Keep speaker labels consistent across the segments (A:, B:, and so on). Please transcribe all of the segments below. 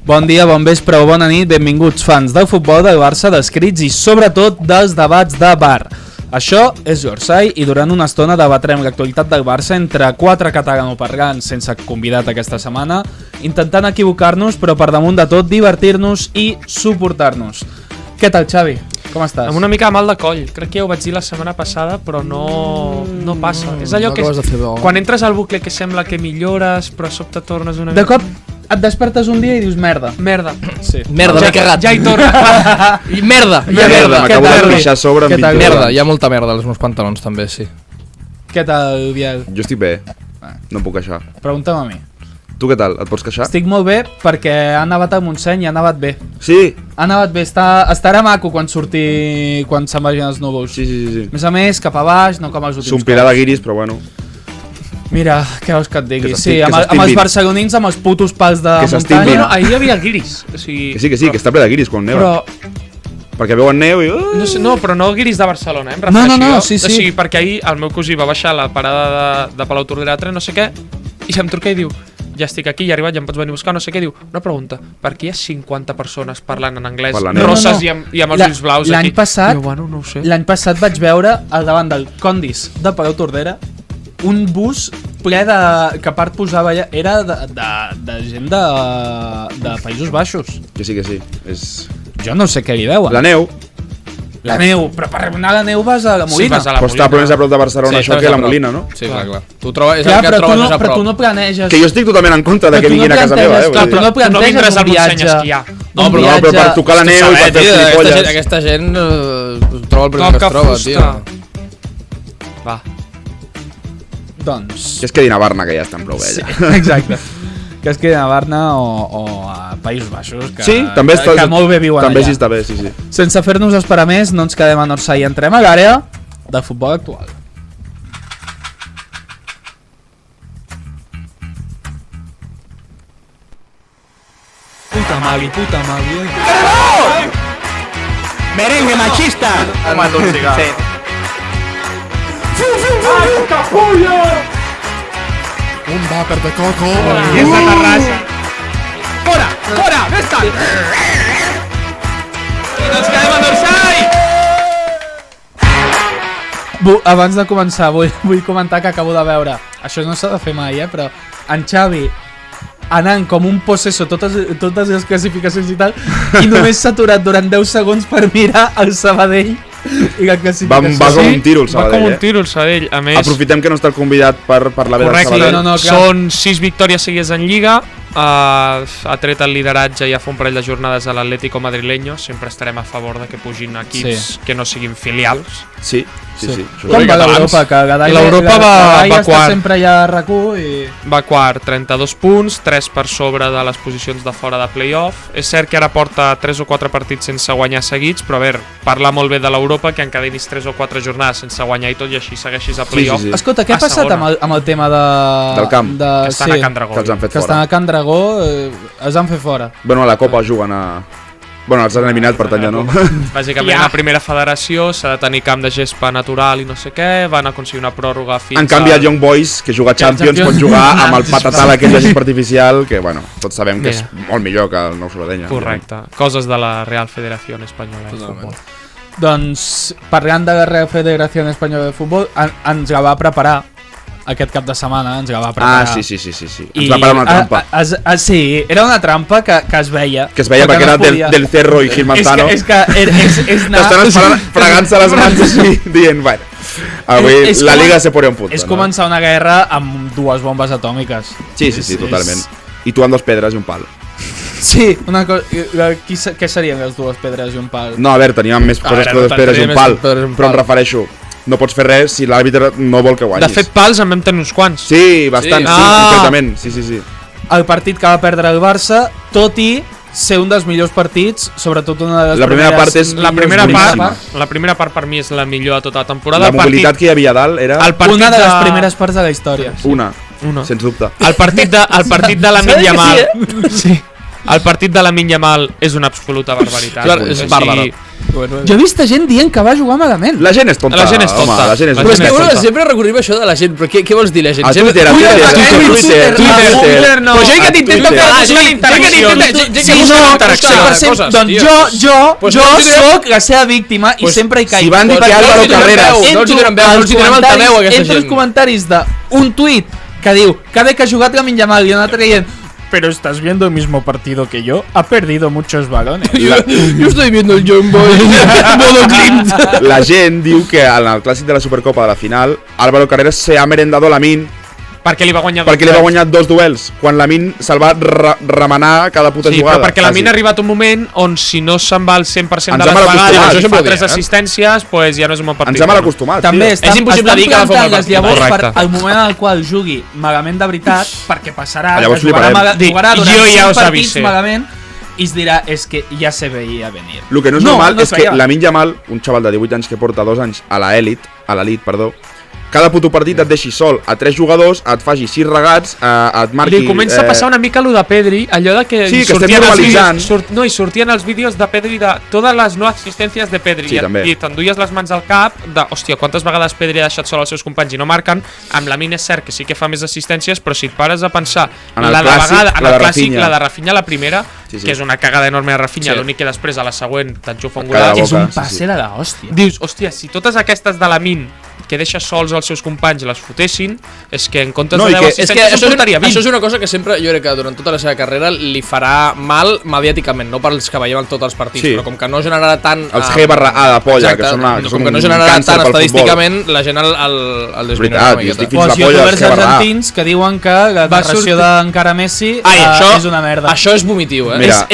A: Bon dia, bon vespre o bona nit, benvinguts fans del futbol del Barça, dels crits i sobretot dels debats de bar. Això és Yorsai i durant una estona debatrem l'actualitat del Barça entre 4 catalanoparlants sense convidat aquesta setmana, intentant equivocar-nos però per damunt de tot divertir-nos i suportar-nos. Què tal, Xavi? Com estàs?
B: Amb una mica mal de coll, crec que ja ho vaig dir la setmana passada, però no passa. És allò que quan entres al bucle que sembla que millores, però a sobte tornes una mica...
A: De cop et despertes un dia i dius merda.
B: Merda.
A: Sí.
C: Merda, m'he cagat.
B: Ja hi torna.
C: I merda.
D: M'acabo de deixar sobre amb 20
C: Merda, hi ha molta merda als meus pantalons també, sí.
A: Què tal, Biel?
D: Jo estic bé, no em puc queixar.
A: Pregunta'm a mi.
D: Tu què tal? Et pots queixar?
A: Estic molt bé perquè ha nevat a Montseny i ha nevat bé.
D: Sí?
A: Ha nevat bé, estarà maco quan se'n vagin els núvols.
D: Sí.
A: A més a més, cap a baix, no com els últims
D: S'omplirà de guiris, però bueno.
A: Mira, què vols que et digui?
D: Que
A: Sí, amb els barcelonins, amb els putos pals de muntanya.
B: No, ahir hi havia guiris. O sigui,
D: Que sí, que està ple de guiris quan neva. Perquè veuen neu i...
B: No, però no guiris de Barcelona, em refereixo.
A: No, sí.
B: O sigui, perquè ahir el meu cosí va baixar a la parada de Palau Tordera 3, no sé què, i em truca i diu: ja estic aquí, ja he arribat, ja em pots venir a buscar, no sé què. Diu, una pregunta, per què hi ha 50 persones parlant en anglès, rosses i amb els ulls blaus aquí?
A: L'any passat vaig veure al davant del Condis de Palau Tordera un bus ple que a part posava allà, era de gent de Països Baixos.
D: Que sí, és...
A: Jo no sé què li deuen.
D: La neu.
A: La neu, però per anar a la neu vas a la Molina.
B: Sí, vas a la
D: Però està més a prop de Barcelona això que la Molina, no?
C: Sí, clar. Tu trobes,
A: clar, però tu no planeges...
D: Que jo estic totalment en contra de que vinguin a casa meva,
A: Clar, tu no planteges un viatge.
D: No, però per tocar la neu i per fer filipolles.
C: Aquesta gent troba el primer que es troba, tio.
B: Va.
A: Doncs...
D: Que es quedin a Barna, que ja estan prou vella.
A: Sí, exacte. Que es quedin a Barna o a Països Baixos, que,
D: sí, també
A: que molt bé viuen
D: també
A: allà.
D: Sí, està bé, sí.
A: Sense fer-nos esperar més, no ens quedem a Orsay i entrem a l'àrea de futbol actual. Puta Mali.
E: Merengue machista.
D: Sí.
E: ¡Ay, capullo!
C: Un vàper de coco.
B: I és de Terrassa.
E: Fora, ves-te'n!
B: I no ens quedem a Orsay!
A: Abans de començar, vull comentar que acabo de veure, això no s'ha de fer mai, però en Xavi anant com un possesso totes les classificacions i tal, i només s'ha aturat durant 10 segons per mirar el Sabadell i la classificació.
D: Va com un tiro el Sabadell.
B: Va com un tiro el Sabadell, a més...
D: Aprofitem que no està el convidat per la veda del Sabadell.
B: No, són 6 victòries seguides en Lliga, ha tret el lideratge ja fa un parell de jornades a l'Atlético madrileño, sempre estarem a favor de que pugin equips que no siguin filials.
D: Sí.
A: Com va l'Europa? Que
B: l'Europa va quart.
A: Sempre hi ha RAC1 i...
B: Va quart, 32 punts, 3 per sobre de les posicions de fora de play-off. És cert que ara porta 3 o 4 partits sense guanyar seguits, però a veure, parla molt bé de l'Europa, que encadenis 3 o 4 jornades sense guanyar i tot, i així segueixis a play-off.
D: Sí.
A: Escolta, què ha passat amb el tema
D: del camp?
B: Que estan a Can Dragó.
D: Que els han fet
A: fora. Que estan a Can Dragó, els han fet fora.
D: Bueno, a la Copa juguen a... Bueno, els han eliminat, per tant ja no.
B: Bàsicament, la primera federació s'ha de tenir camp de gespa natural i no sé què, van aconseguir una pròrroga fins...
D: En canvi, el Young Boys, que juga Champions, pot jugar amb el patatal aquell de gespa artificial, que, bueno, tots sabem que és molt millor que el nou Sabadell.
B: Correcte. Coses de la Real Federació Espanyola de Futbol.
A: Doncs, parlant de la Real Federació Espanyola de Futbol, ens la va preparar aquest cap de setmana, ens la va preparar.
D: Sí. Ens va parar una trampa.
A: Sí, era una trampa que es veia.
D: Que es veia perquè era del Cerro i Gil Manzano.
A: És que és
D: T'estan fregant-se les mans així, dient, bueno, avui la Liga se pone un puto.
A: És començar una guerra amb 2 bombes atòmiques.
D: Sí, totalment. I tu amb 2 pedres i un pal.
A: Sí, una cosa... Què serien les 2 pedres i un pal?
D: No, a veure, teníem més coses que 2 pedres i un pal, però em refereixo... No pots fer res si l'àrbitre no vol que guanyis.
B: De fet, pals en vam tenir uns quants.
D: Sí, bastant, sí, concretament. Sí.
A: El partit que va perdre el Barça, tot i ser un dels millors partits, sobretot una de les
D: la primera part és
B: la primera part per mi és la millor de tota la temporada.
D: La mobilitat que hi havia dalt era
A: una de les primeres parts de la història.
D: Una, sens dubte.
B: El partit de la Lamine Yamal.
A: Sí.
B: El partit de Lamine Yamal és una absoluta barbaritat.
C: Clar, és bàrbaro.
A: Jo he vist gent dient que va jugar malament.
D: La gent és tonta,
B: La gent és tonta.
D: home, la gent és
C: Però és que
D: tonta.
C: sempre recurrim a això de la gent, però què vols dir la gent?
D: A Twitter, a Twitter,
B: Twitter no.
C: Però gent que t'intenta
B: Twitter.
C: fer...
B: Gent que
C: busca interacció.
A: Doncs jo soc la seva víctima i sempre hi caic.
D: si van dir que Álvaro Carreras...
C: No els hi donem veu, no els hi donem altaveu a aquesta
A: Entre els
C: gent.
A: comentaris d'un tuit que diu que bé que ha jugat Lamine Yamal i un altre dient pero estás viendo el mismo partido que yo, ha perdido muchos balones.
C: Yo estoy viendo el Young Boy modo Clint.
D: La gent diu que en el clàssic de la Supercopa de la final Álvaro Carreras se ha merendado Lamine
B: Perquè li va guanyar
D: dos duels quan Lamine se'l va remenar cada puta
B: sí,
D: jugada.
B: però perquè Lamine ha arribat un moment on si no se'n va al 100%
D: Ens
B: de
D: ha
B: les
D: mal
B: vegades
D: acostumat,
B: i
C: això
B: fa
C: sempre
B: 3
C: ho diem,
B: assistències, pues ja no és un bon partit.
D: Ens ha mal acostumat,
A: També
D: tio.
C: És impossible dir que ha de fer un
A: plantant
C: mal
A: les
C: partit.
A: llavors per
B: Correcte.
A: al moment en el qual jugui malament de veritat, perquè passarà
D: Llavors
A: que jugarà,
D: fliparem.
A: jugarà
B: Jo
A: durant
B: ja
A: 5
B: us
A: partits
B: avise.
A: malament i es dirà, és que ja se veia venir.
D: El que no és normal és
A: es
D: que
A: veia.
D: Lamine Yamal, un xaval de 18 anys que porta 2 anys a l'elit, cada puto partit et deixi sol a 3 jugadors, et faci 6 regats, et marqui...
B: Li comença a passar una mica allò de Pedri, allò de que,
D: Sí, que estem
B: sortien els
D: normalitzant.
B: vídeos, i sortien els vídeos de Pedri de totes les no assistències de Pedri
D: Sí, també.
B: i t'enduies les mans al cap de, hòstia, quantes vegades Pedri ha deixat sol els seus companys i no marquen. Amb Lamine és cert que sí que fa més assistències, però si et pares a pensar
D: En el
B: la de
D: clàssic,
B: vegada, en
D: la
B: el
D: de
B: clàssic,
D: Rafinha.
B: la de Rafinha la primera,
D: Sí, sí.
B: que és una cagada enorme de Rafinha,
C: Sí.
B: l'únic que després a la següent t'enxufa un
D: Cada
B: golaç.
A: És un
D: boca, sí,
A: passe
D: sí.
A: de l'hòstia.
B: Dius, hòstia, si totes aquestes de Lamine que deixa sols els seus companys les fotessin, és que en comptes
D: No,
B: de
D: i
B: 10
D: que-
C: És que
B: assistències
C: això
B: en portaria 20.
C: és una cosa que sempre jo crec que durant tota la seva carrera li farà mal mediàticament, no pels que veiem en tots els partits,
D: Sí.
C: però com que no generarà tant...
D: Els G/A de polla, que són una- que
C: com
D: són
C: que no
D: un
C: generarà
D: càncer
C: tant
D: pel futbol.
C: estadísticament, la gent el disminuirà
D: veritat,
C: una
D: jo estic
C: miqueta.
D: fins
A: O
D: la
A: els
D: polla
A: youtubers
D: dels G/A.
A: argentins que diuen que la
B: Va
A: narració
B: sortir-
A: d'encara Messi
C: Ai,
A: és una merda.
C: Això és vomitiu, eh?
D: Mira,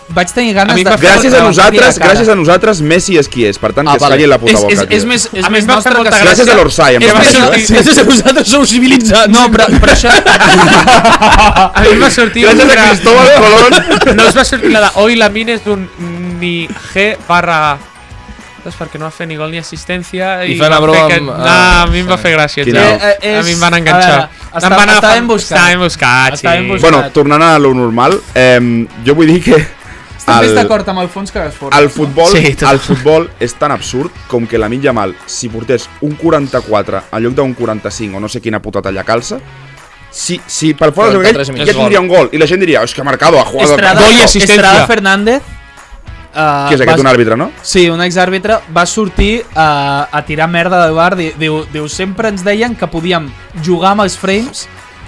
A: Vaig tenir
B: A
A: ganes
B: mi
A: de...
B: em va fer-
D: Gràcies a nosaltres, Messi és qui és, per tant, que es
C: vale.
D: calli la puta boca,
A: És
D: tio.
A: més
B: A mi em va
A: nostre
B: fer
A: que
B: molta
A: ser-
D: Gràcies a l'Orsay, em
B: És
D: va
B: més
D: fer això,
B: sortir-
C: Gràcies a vosaltres sou civilitzats.
A: No, però això...
B: A mi em va sortir
D: Gràcies a Cristóbal Colón.
B: No us va sortir la de hoy Lamine és d'un ni G/A. Saps? Perquè no va fer ni gol ni assistència
C: I
B: i
C: fent la
B: van
C: broma
B: fer
C: amb-
B: a mi em va fer gràcia.
D: Quina-
B: A mi em van enganxar.
A: Està ben buscat.
B: Està ben buscat,
A: Està ben
B: sí.
A: buscat.
D: Bueno, tornant a lo normal, jo vull dir que
A: Estic més d'acord amb el fons que les formes.
D: el futbol,
B: Sí, tot.
D: el futbol és tan absurd com que Lamine Yamal, si portés un 44 en lloc d'un 45 o no sé quina puta talla calça, si per fora de
C: 43
D: joc
C: i mig.
D: ja tindria un gol i la gent diria, és que ha marcado, ha jugado...
B: Gol i assistència.
A: Estrada Fernández...
D: Qui és aquest, un àrbitre, no?
A: Sí, un exàrbitre va sortir a tirar merda del bar. Diu, sempre ens deien que podíem jugar amb els frames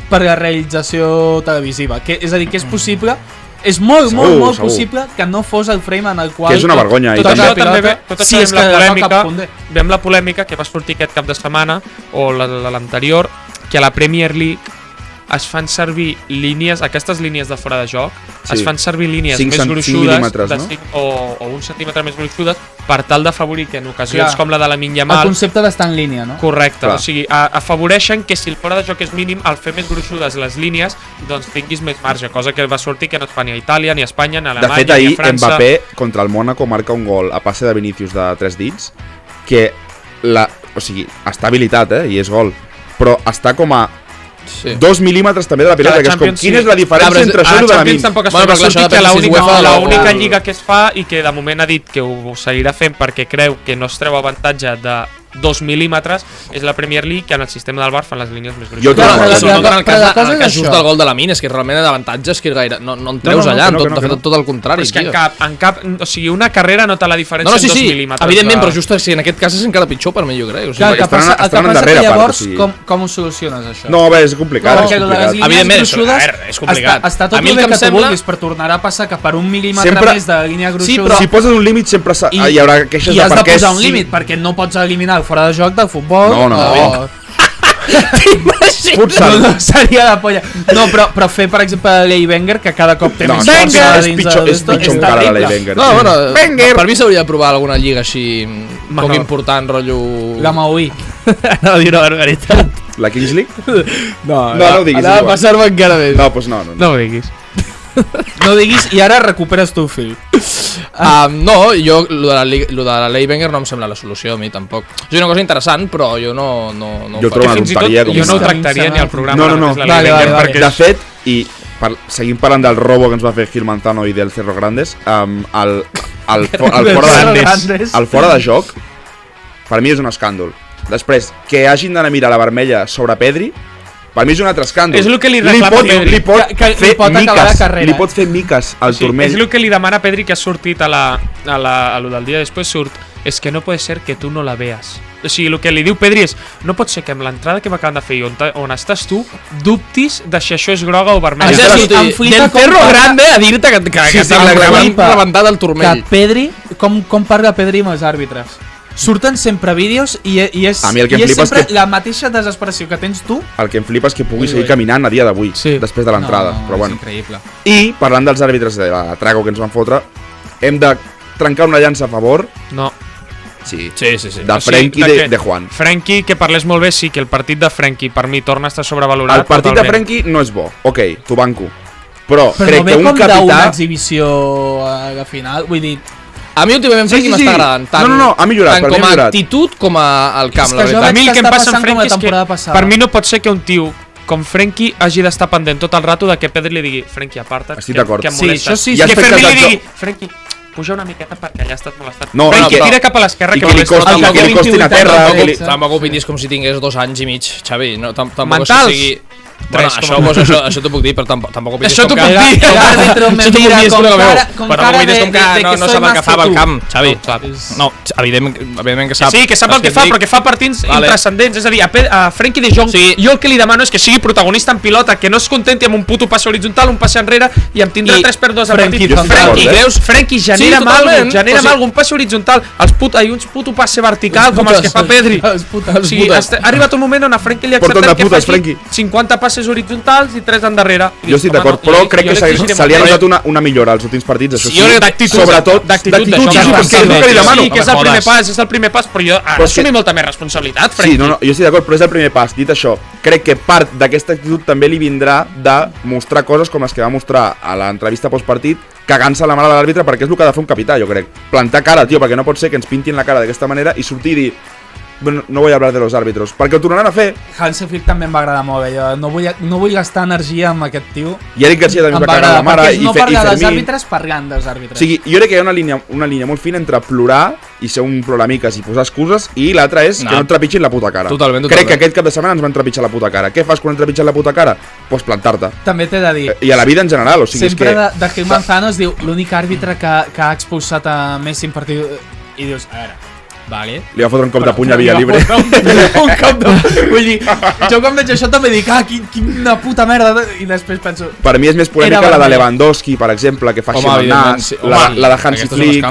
A: per la realització televisiva. És a dir, que és possible, és molt
D: Segur.
A: possible que no fos el frame en el qual...
D: Que és una vergonya, i
B: Tot
D: també.
B: això també ve, tot
A: Sí,
B: això
A: és
B: ve amb
A: que
B: la
A: la
B: polèmica,
A: toca a punter.
B: ve amb la polèmica que va sortir aquest cap de setmana o l'anterior, que a la Premier League es fan servir línies, aquestes línies de fora de joc,
D: Sí.
B: es fan servir línies
D: 5
B: més gruixudes
D: mil·límetres, no?
B: 5 o un centímetre més gruixudes per tal d'afavorir que en ocasions
A: Clar.
B: com la de Lamine
A: El
B: Yamal,
A: concepte d'estar en línia, no?
B: correcte,
D: Clar.
B: o sigui, afavoreixen que si el fora de joc és mínim, al fer més gruixudes les línies, doncs tinguis més marge, cosa que va sortir que no es fa ni a Itàlia, ni a Espanya, ni a
D: De
B: Alemanya,
D: fet,
B: ni a
D: ahir
B: França.
D: Mbappé contra el Mónaco marca un gol a passe de Vinícius de 3 dits que o sigui, està habilitat, i és gol, però està com a 2 mil·límetres també de la pilota, que és com,
B: Champions,
D: quina
B: sí.
D: és la diferència entre
B: A
D: això i
B: la
D: el de la
B: Champions
D: Min?
B: tampoc es
C: Bueno,
B: fa,
C: però clar,
B: sortir
C: això
B: que
C: depèn si és UEFA o
B: l'única
C: el-
B: lliga que es fa i que de moment ha dit que ho seguirà fent perquè creu que no es treu avantatge de 2 mil·límetres és la Premier League, que en el sistema del VAR fan les línies més
D: Jo
B: gruixudes.
D: trobo
A: Clar,
D: una
C: Però
D: cosa.
C: sobretot en el
A: però la
C: cas,
A: cosa
C: en el
A: és
C: cas just
A: això.
C: del gol de la Min, és que realment d'avantatge és que gaire, no en treus
D: no,
C: allà,
D: que no, que no,
C: de
D: que
C: fet
D: no.
C: tot el contrari,
B: És que
C: tio.
B: en cap, o sigui, una carrera nota la
C: No,
B: diferència
C: no, sí,
B: en 2
C: sí,
B: mil·límetres.
C: evidentment, però just si en aquest cas és encara pitjor per mi, jo crec. O sigui,
A: Clar, el que
D: estan-
A: passa, el que
D: estan en
A: passa que
D: darrera part,
A: llavors,
D: o sigui.
A: com ho soluciones, això?
D: No, bé, és complicat.
A: No,
D: és
A: perquè lo de les
D: complicat.
A: línies
C: Evidentment,
A: gruixudes
C: a veure, és complicat.
A: Està tot
C: A mi
A: el
C: el
A: bé
C: que
A: que
C: em
A: tu
C: sembla-
A: vulguis, però tornarà a passar que per un mil·límetre
D: Sempre-
A: més de la línia gruixuda
C: però-
D: Si poses un límit sempre hi haurà queixes
A: i
D: de
A: has
D: per
A: de
D: què
A: posar un
D: sí.
A: límit, perquè no pots eliminar el fora de joc del futbol.
D: No. Futsal.
A: No, seria la polla. No, però fer, per exemple, l'Ei Wenger, que cada cop té
D: No,
A: més
D: Wenger!
A: força
D: És
A: dins
D: pitjor-
A: de-
D: és pitjor
A: és
D: encara la
A: terrible.
D: Lei Wenger.
C: No,
D: sí.
C: bueno, per mi s'hauria de provar alguna lliga així poc
B: no.
C: important, rotllo...
A: La Maui.
C: No, dir una barbaritat.
D: La Kings League?
C: No,
D: No ho diguis,
C: Anava a
D: igual.
C: passar-me encara més.
D: No, doncs no.
B: No ho diguis.
A: No diguis, i ara recuperes tu el fil.
C: No, jo, lo de la Lei Wenger no em sembla la solució a mi, tampoc. És una cosa interessant, però jo no
D: Jo
C: ho
D: trobo
C: faig.
D: una
B: Fins i tot
D: tonteria com
B: jo no ho
D: aquesta.
B: tractaria ni al programa.
D: No.
B: la mateixa
A: Vale,
B: Lei
A: vale,
B: Wenger,
A: vale.
B: perquè
D: De
B: és-
D: fet, i seguim parlant del robo que ens va fer Gil Manzano i del Cerro Grandes, el fora de joc, per mi és un escàndol. Després, que hagin d'anar a mirar la vermella sobre Pedri, per mi és un altre escàndol.
B: És el que li reclama Pedri.
D: Li pot fer miques, li pot fer miques al turmell.
B: És el que li demana Pedri, que ha sortit a lo del dia després surt. És que no pot ser que tu no la veas. O sigui, el que li diu Pedri és no pot ser que amb l'entrada que m'acaben de fer i on estàs tu dubtis de si això és groga o vermella.
C: Del Cerro Grande a dir-te que t'han rebentat el turmell.
A: Que Pedri, com parla Pedri amb els àrbitres? Surten sempre vídeos i és sempre la mateixa desesperació que tens tu.
D: El que em flipa és que pugui seguir caminant a dia d'avui, després de l'entrada. Però bueno.
C: És increïble.
D: I, parlant dels àrbitres de la trago que ens van fotre, hem de trencar una llança a favor.
B: No.
D: Sí.
C: De
D: Frenkie de Juan.
B: Frenkie, que parlés molt bé, sí, que el partit de Frenkie per mi torna a estar sobrevalorat.
D: El partit de Frenkie no és bo. Ok, t'ho banco. Però crec
A: no ve
D: que un
A: com
D: capità...
A: d'una exhibició a la final, vull dir...
C: A mi últimament Frenkie m'està agradant.
D: No, ha millorat,
C: tant com a actitud com al camp, la veritat.
B: A mi el que em passa amb Frenkie és que per mi no pot ser que un tio com Frenkie hagi d'estar pendent tot el rato de que Pedri li digui Frenkie, aparta't,
D: estic d'acord.
B: Que em molestes.
A: Sí,
B: que Ferri li digui Frenkie, puja una miqueta perquè allà estàs molestant.
D: No,
B: Frenkie, tira cap a l'esquerra que
D: li costin a terra.
C: Tampoc opinis com si tingués 2 anys i mig, Xavi. Tampoc
B: mentals.
C: Bueno, això t'ho puc dir, però tampoc opinis
B: això
C: com que...
A: L'àrbitre me mira com cara de que
C: no sap el que fa al camp, Xavi. No, evidentment que sap.
B: Sí, que sap el que fa, però que fa partits intrascendents. És a dir, a Frenkie de Jong, jo el que li demano és que sigui protagonista en pilota, que no es contenti amb un puto passe horitzontal, un passe enrere i em tindrà 3 per 2 al partit. Frenkie, genera'm algun passe horitzontal, uns puto passe vertical com els que fa Pedri. Ha arribat un moment on a Frenkie li ha acceptat que faci 50 passes horitzontals i 3 endarrere.
D: Jo estic d'acord, però crec que se li ha notat una millora als últims partits, això sí. Sobretot d'actitud, que és el que li demano.
B: Sí, que és el primer pas, però jo ha d'assumir molta més responsabilitat, Frenkie.
D: Sí, jo estic d'acord, però és el primer pas. Dit això, crec que part d'aquesta actitud també li vindrà de mostrar coses com les que va mostrar a l'entrevista postpartit, cagant-se la mare de l'àrbitre, perquè és el que ha de fer un capità, jo crec. Plantar cara, tio, perquè no pot ser que ens pintin la cara d'aquesta manera i sortir i dir bueno, no voy a hablar de los árbitros, perquè ho tornaran a fer.
A: Hansi Flick també em va agradar molt, no vull gastar energia amb aquest tio.
D: I Eric Garcia també em va cagar la mare i
A: no parlar dels àrbitres parlant dels àrbitres.
D: O sigui, jo crec que hi ha una línia molt fina entre plorar i ser un ploramiques i posar excuses i l'altra és que no et trepitgin la puta cara.
C: Totalment.
D: Crec que aquest cap de setmana ens van trepitjar la puta cara. Què fas quan et trepitgen la puta cara? Pues plantar-te.
A: També t'he de dir.
D: I a la vida en general, o sigui,
A: sempre de Gil Manzano es diu l'únic àrbitre que ha expulsat a Messi en partit i dius, a veure, vale.
D: Li va fotre un cop de puny a Via Libre.
A: Un cop de... Vull dir, jo quan veig això també dic, quina puta merda, i després penso...
D: Per mi és més polèmica la de Lewandowski, per exemple, que fa ximanàs, la de Hansi Flick.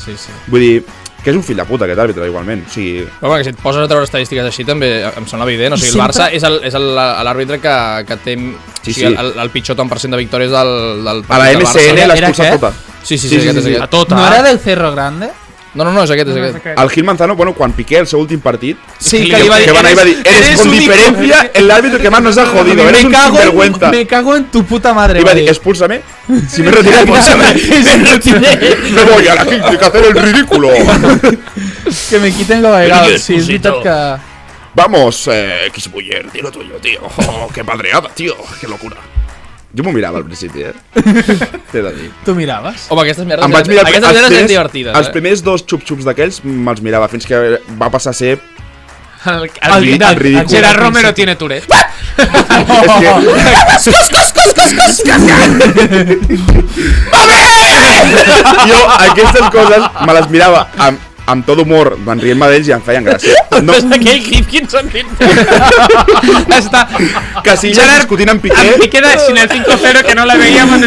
C: Sí.
D: Vull dir, que és un fill de puta aquest àrbitre, igualment. O sigui...
C: Però bueno, que si et poses a treure estadístiques així també em sembla evident. O sigui, el Barça és l'àrbitre que té el pitjor tant % de victòries del
D: a la MSN l'ha expulsat tota.
C: Sí, aquest és aquest.
B: A tota.
A: No era del Cerro Grande?
C: No, és aquest.
D: El Gil Manzano, bueno, quan Piqué el seu últim partit,
A: sí,
D: que va dir, eres con diferencia el árbitro que más nos ha jodido, eres un sinvergüenza.
A: Me cago en tu puta madre.
D: Y va a decir, expúlsame. Si me retira, expúlsame. Me voy a la crítica a hacer el ridículo.
A: Que me quiten lo bailado. Sí, es verdad que...
D: Vamos, Kisbuyer, dilo tuyo, tío. Oh, qué padreada, tío. Qué locura. Jo m'ho mirava al principi, T'he de dir.
A: Tu miraves?
C: Home, aquestes merdes eren divertides.
D: Els primers 2 xup-xups d'aquells me'ls mirava, fins que va passar a ser...
B: El ridícul. Gerard Romero tiene Tourette.
D: Jo aquestes coses me les mirava amb tot humor, van rient-me d'ells i em feien gràcia.
B: No és aquell clip, quin sentit? Està
D: Casillas discutint amb Piqué.
B: Amb Piqué de sin el 5-0 que no la veíamos.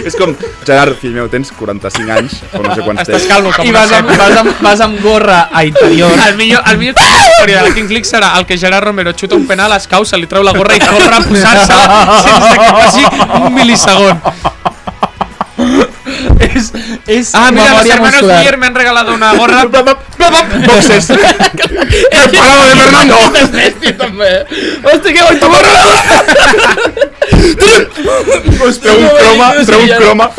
D: És com, Gerard, fill meu, tens 45 anys, o no sé quants tens.
B: Estàs calmo com
A: i vas amb gorra a interior.
B: El millor història de la Kings League serà el que Gerard Romero xuta un penal, es cau, se li treu la gorra i corre a posar-se sense que passi un milisegon. Mira, los hermanos Guillermo me han regalado una gorra.
D: Boxes. El parado de Fernando.
C: Hòstia, que guai, tu gorra.
D: Treu un croma.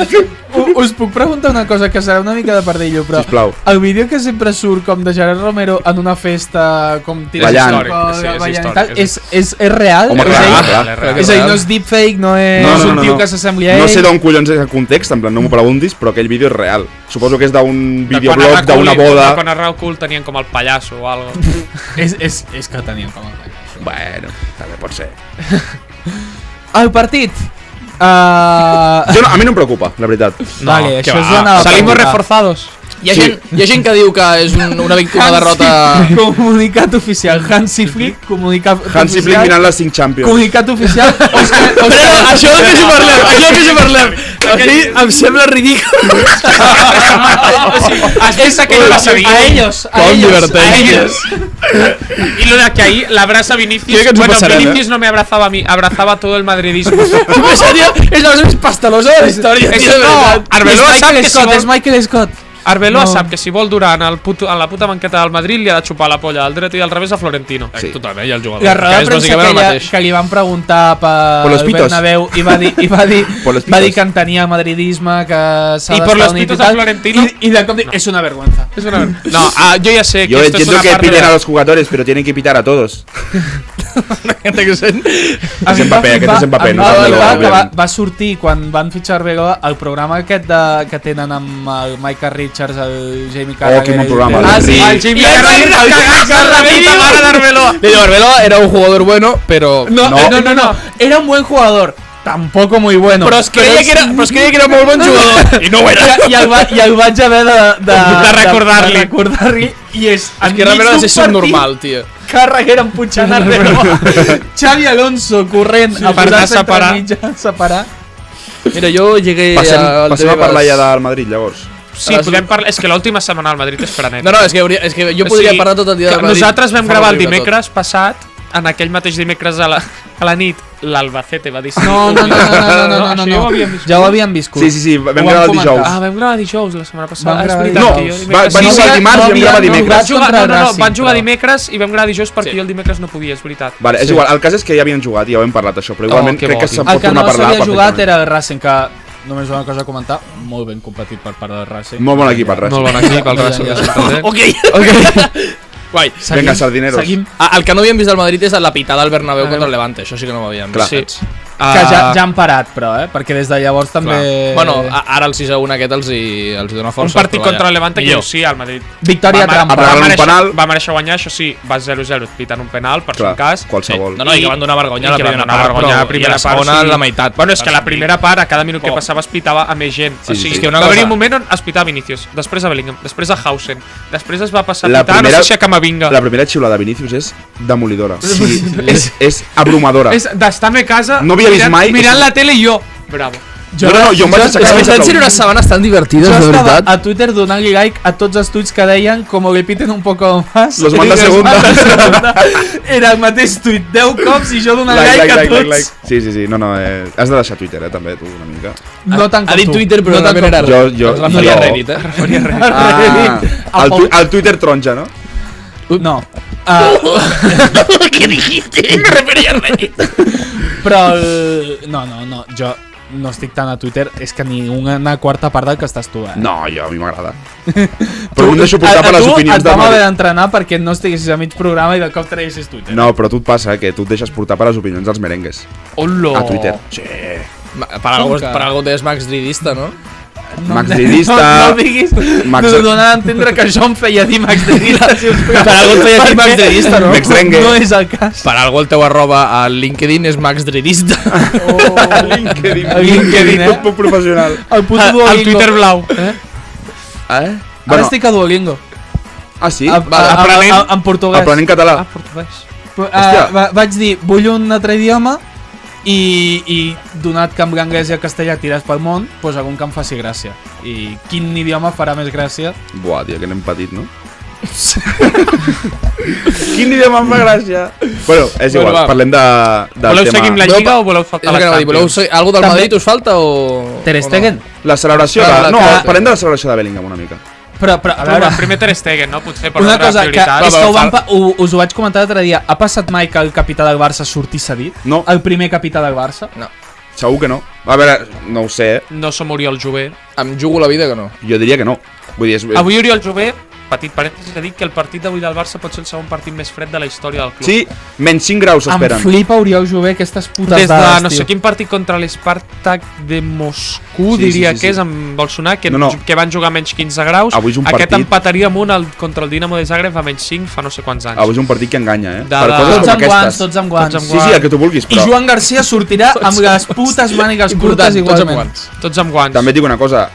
A: Us puc preguntar una cosa que serà una mica de perdillo, però
D: Sisplau.
A: el vídeo que sempre surt com de Gerard Romero en una festa com tirant
D: Ballant.
A: alcohol,
B: Sí, és
A: ballant i
B: històric,
A: tal,
B: és-
A: és real?
D: Home,
A: és
D: clar,
A: ell?
D: clar.
A: És a dir, no és deepfake, no és un tio que s'assembli a ell.
D: No sé d'on collons és el context, en plan, no m'ho preguntis, però aquell vídeo és real. Suposo que és d'un
B: De quan a
D: videoblog,
B: Racool-
D: d'una boda...
B: Quan a Racool tenien com el pallasso o algo.
A: És que tenien com el
D: Bueno, també pot ser.
A: El partit.
D: Jo no, a mi no em preocupa, la veritat.
A: Vale,
C: que
A: això és
C: va.
A: una...
B: Salimos reforzados.
C: Hi ha gent que diu que és una derrota...
A: Comunicat oficial. Hansi Flick, comunicat
D: Hansi Flick mirant les 5 Champions.
A: Comunicat oficial.
C: Això del que si parlem, Aquí em sembla ridícul.
B: Has vist aquell va seguir?
A: A ellos.
B: Y lo de que ahí la abraza Vinicius.
C: Quiere que ens ho
B: Bueno,
C: passarem,
B: Vinicius no me abrazaba a mí, abrazaba a todo el madridismo.
C: És la cosa més pastalosa de la història.
B: Eso no, Arbeloa sap que si
A: És
B: vol,
A: Michael Scott.
B: Arbeloa
A: No.
B: sap que si vol durar en la puta banqueta del Madrid li ha de xupar la polla al dret i al revés a Florentino.
D: Sí.
C: Totalment, i el jugador.
A: La roda de
C: que és
A: premsa
C: bàsicament el mateix.
A: que li van preguntar
D: Por los
A: per
D: pitos.
A: Bernabéu i va dir
D: Por los
A: va dir
D: pitos.
A: que entenia madridisme, que s'ha
B: I
A: d'estar
B: por los
A: unit
B: pitos
A: i tal,
B: a Florentino.
A: i de cop dic, és una vergüenza.
B: Es una... No, yo ya sé que
D: Yo
B: esto es
D: entiendo
B: una
D: que
B: parte
D: piten
B: de...
D: a los jugadores, pero tienen que pitar a todos.
C: Gente que sent...
D: És Mbappé, aquest és Mbappé, no
A: va,
D: Arbeloa,
A: que
D: òbviament.
A: va sortir quan van fitxar Arbeloa el programa aquest que tenen amb el Micah Richards, el Jamie Carragher.
D: quin bon programa,
A: Ah,
D: el
A: sí.
B: El Jimmy
A: I el
B: Carragher
A: Carragher
B: cagant-se en la puta mare d'Arbeloa.
C: Digo, Arbeloa era un jugador bueno, pero...
A: No. Era un buen jugador. Tampoco muy bueno.
C: Però es creia que era molt bon jugador. I no ho era.
A: I el vaig haver de
B: recordar-li.
A: de recordar-li. I és
C: És que realment ha de ser subnormal, tio.
A: Carragher empujant Arbeloa. Xavi Alonso corrent a
B: per anar a separar.
A: separar.
C: Mira, jo llegué
D: Passem
C: al
D: a
C: Tebas-
D: parlar ja del Madrid, llavors.
B: Sí, podem parlar... És que l'última setmana al Madrid és frenet.
C: No, és que jo podria parlar tot el dia del Madrid.
B: Nosaltres vam
C: Fa
B: gravar el
C: riure tot.
B: dimecres passat, en aquell mateix dimecres a la nit, l'Albacete va dir...
A: No.
B: Això ja ho havíem viscut.
A: Ja ho havíem viscut.
D: Sí, vam
A: Ho
D: gravar el
A: comentar.
D: dijous.
B: Ah, vam gravar dijous la setmana passada.
A: Vam
B: És
A: gravar
B: veritat
D: No,
B: que jo
D: va
B: dimecres...
D: jugar
B: Sí,
D: dimarts i vam gravar dimecres.
B: Van jugar,
A: contra el
B: van
A: Racing,
B: jugar
A: però.
B: dimecres i vam gravar dijous perquè
C: Sí.
B: jo el dimecres no podia, és veritat.
D: Vale, és igual, el cas és que ja havien jugat i ja ho hem parlat això, però igualment
B: que
D: crec
B: bo,
D: que
B: tio.
D: se'n
A: El
D: pot
A: que
D: tornar
A: no
D: a parlar
A: s'havia jugat
D: perfectament.
A: era el Racing, que només una cosa a comentar, molt ben competit per part del Racing.
D: Molt bon equip el Racing.
B: Molt bon equip, el Racing de Santander.
C: Ok. Guai.
D: Vinga, sardineros.
A: Seguim.
C: El que no havíem vist al Madrid és la pitada al Bernabéu contra el Levante. Això sí que no ho havíem
D: Clar.
C: vist.
B: Sí.
A: Que ja han parat, però, perquè des de llavors també...
C: Bueno, ara el 6-1 aquest els dona
B: Un
C: força.
B: partit
C: però
B: contra
C: vaja.
B: el Levante que
C: Millor.
B: sí, el Madrid
A: Victòria trampa.
D: Regalen un penal.
B: Va mereixer guanyar, això sí, va 0-0 pitant un penal, per
D: Clar,
B: un cas.
D: qualsevol.
C: No, i que van donar vergonya
B: I
C: a la
B: que van
C: primera
B: donar
C: part,
B: vergonya a
C: però
B: la primera
C: i a la segona
B: part, sí.
C: la meitat.
B: Bueno, és que la primera part, a cada minut que passava es pitava a més gent.
D: Sí,
B: O sigui,
D: sí.
C: És que una
B: va haver-hi
C: cosa-
B: un moment on es pitava Vinicius, després a Bellingham, després a Hausen, després es va passar a
D: La
B: pitar,
D: primera-
B: no sé si a Camavinga.
D: La primera xiulada de Vinicius és demolidora. Sí, és abrumadora.
B: És d'estar-me a casa
D: No havia vist mai-
B: mirant la tele i jo, bravo.
D: No, jo em vaig aixecar
C: És que
D: sense
C: estan sent
D: aplaudir.
C: unes sabanes tan divertides,
A: Jo
C: de
A: estava
C: veritat.
A: a Twitter donant-li like a tots els tuits que deien como le piten un poco más.
D: Los manda segunda.
A: Era el mateix tuit 10 cops i jo donant like, a tots.
D: Sí, no, has de deixar Twitter, també, tu, una mica.
A: No tant com
C: Ha dit
A: tu.
C: Twitter, però
A: no tant
C: realment
A: com
C: era
A: tu.
D: Jo-
C: Es referia a
D: jo-
C: Reddit,
D: Ah, el Twitter taronja, no?
A: No.
C: Què dijiste? Me referia a Reddit.
A: Però no, jo no estic tant a Twitter, és que ni una quarta part del que estàs tu,
D: No, jo, a mi m'agrada. Però em deixo portar per les opinions
A: et
D: de
A: vam haver
D: Madrid.
A: d'entrenar perquè no estiguessis a mig programa i de cop traguessis Twitter.
D: No, però tu et passa que tu et deixes portar per les opinions dels merengues.
B: Hola.
D: A Twitter. Sí.
C: Per algo és Max Dridista, no?
D: Maxdridista.
A: No diguis,
D: Max-
A: donar a entendre que això em feia dir Max Dridista. Si
C: Per algo et feia dir Max Dridista, no?
D: Max Drengue.
A: No és el cas.
C: Per algo el teu arroba al LinkedIn és Max Dridista.
D: LinkedIn.
A: El LinkedIn, eh?
D: Poc professional.
A: El puto Duolingo.
B: El Twitter blau.
A: Ara
D: Bueno,
A: estic a Duolingo.
D: sí?
A: En portuguès.
D: Aprenent català.
B: Portuguès.
D: Hòstia.
A: Vaig dir, vull un altre idioma i donat que amb l'anglès i el castellà tires pel món, doncs algun que em faci gràcia. I quin idioma farà més gràcia?
D: Buah, tio, que anem petit, no? Quin idioma em fa gràcia? Bueno, és igual,
C: va.
D: parlem del
B: Voleu
D: tema.
B: seguir amb la
C: Voleu
B: Lliga
C: pa-
B: o voleu
C: És
B: faltar
C: el
B: la
C: que anava a dir, voleu
B: Champions?
C: algú del
A: També-
C: Madrid us falta o...
A: Ter Stegen?
D: La celebració
C: Clar,
D: de... No,
A: que-
D: parlem de la celebració de Bellingham una mica.
A: Però a veure,
B: Primer Ter Stegen, no? Potser per
A: una
B: ordre de
A: cosa, que,
B: prioritat.
A: és que us ho vaig comentar l'altre dia. Ha passat mai que el capità del Barça surti cedit?
D: No.
A: El primer capità del Barça?
C: No.
D: Segur que no. A veure, no ho sé,
B: No som Oriol Jové.
C: Em jugo la vida que no.
D: jo diria que no. Vull dir,
B: Avui Oriol Jové, petit parèntesi, ha dit que el partit d'avui del Barça pot ser el segon partit més fred de la història del club.
D: sí, menys 5 graus
A: Em
D: s'esperen.
A: flipa Oriol Jové aquestes putes
B: Des de
A: dades,
B: no sé
A: tio.
B: quin partit contra l'Spartak de Moscou,
D: Sí,
B: diria
D: sí,
B: que
D: sí.
B: és, em vol sonar, que,
D: No.
B: que van jugar a menys 15 graus.
D: Avui és un
B: Aquest
D: partit-
B: empataria amb un contra el Dinamo de Zagreb a menys 5 fa no sé quants anys.
D: Avui és un partit que enganya,
B: De-
D: Per coses
A: Tots
D: com
A: amb guants,
D: aquestes.
A: tots amb guants.
B: Tots amb
D: Sí, sí, el que tu vulguis,
A: I
D: però
A: Joan Garcia sortirà amb les putes mànigues curtes
C: Tots amb
A: igualment.
C: guants.
B: Tots amb guants.
D: també et dic una cosa,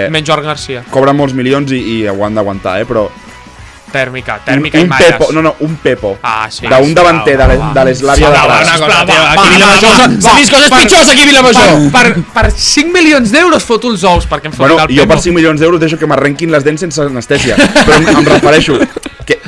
B: Menys Joan Garcia.
D: cobren molts milions i ho han d'aguantar, però
B: Tèrmica
D: un
B: i malles.
D: Pepo, un Pepo,
B: Ah, sí.
D: d'un davanter de l'Eslavia de Praga.
C: Una cosa, tio,
B: va,
C: aquí a Vilamajor s'han vist coses pitjors aquí a Vilamajor.
B: Per 5 milions d'euros foto els ous perquè em fotin
D: Bueno,
B: el
D: jo per
B: Pepo.
D: 5 milions d'euros deixo que m'arrenquin les dents sense anestèsia, però em refereixo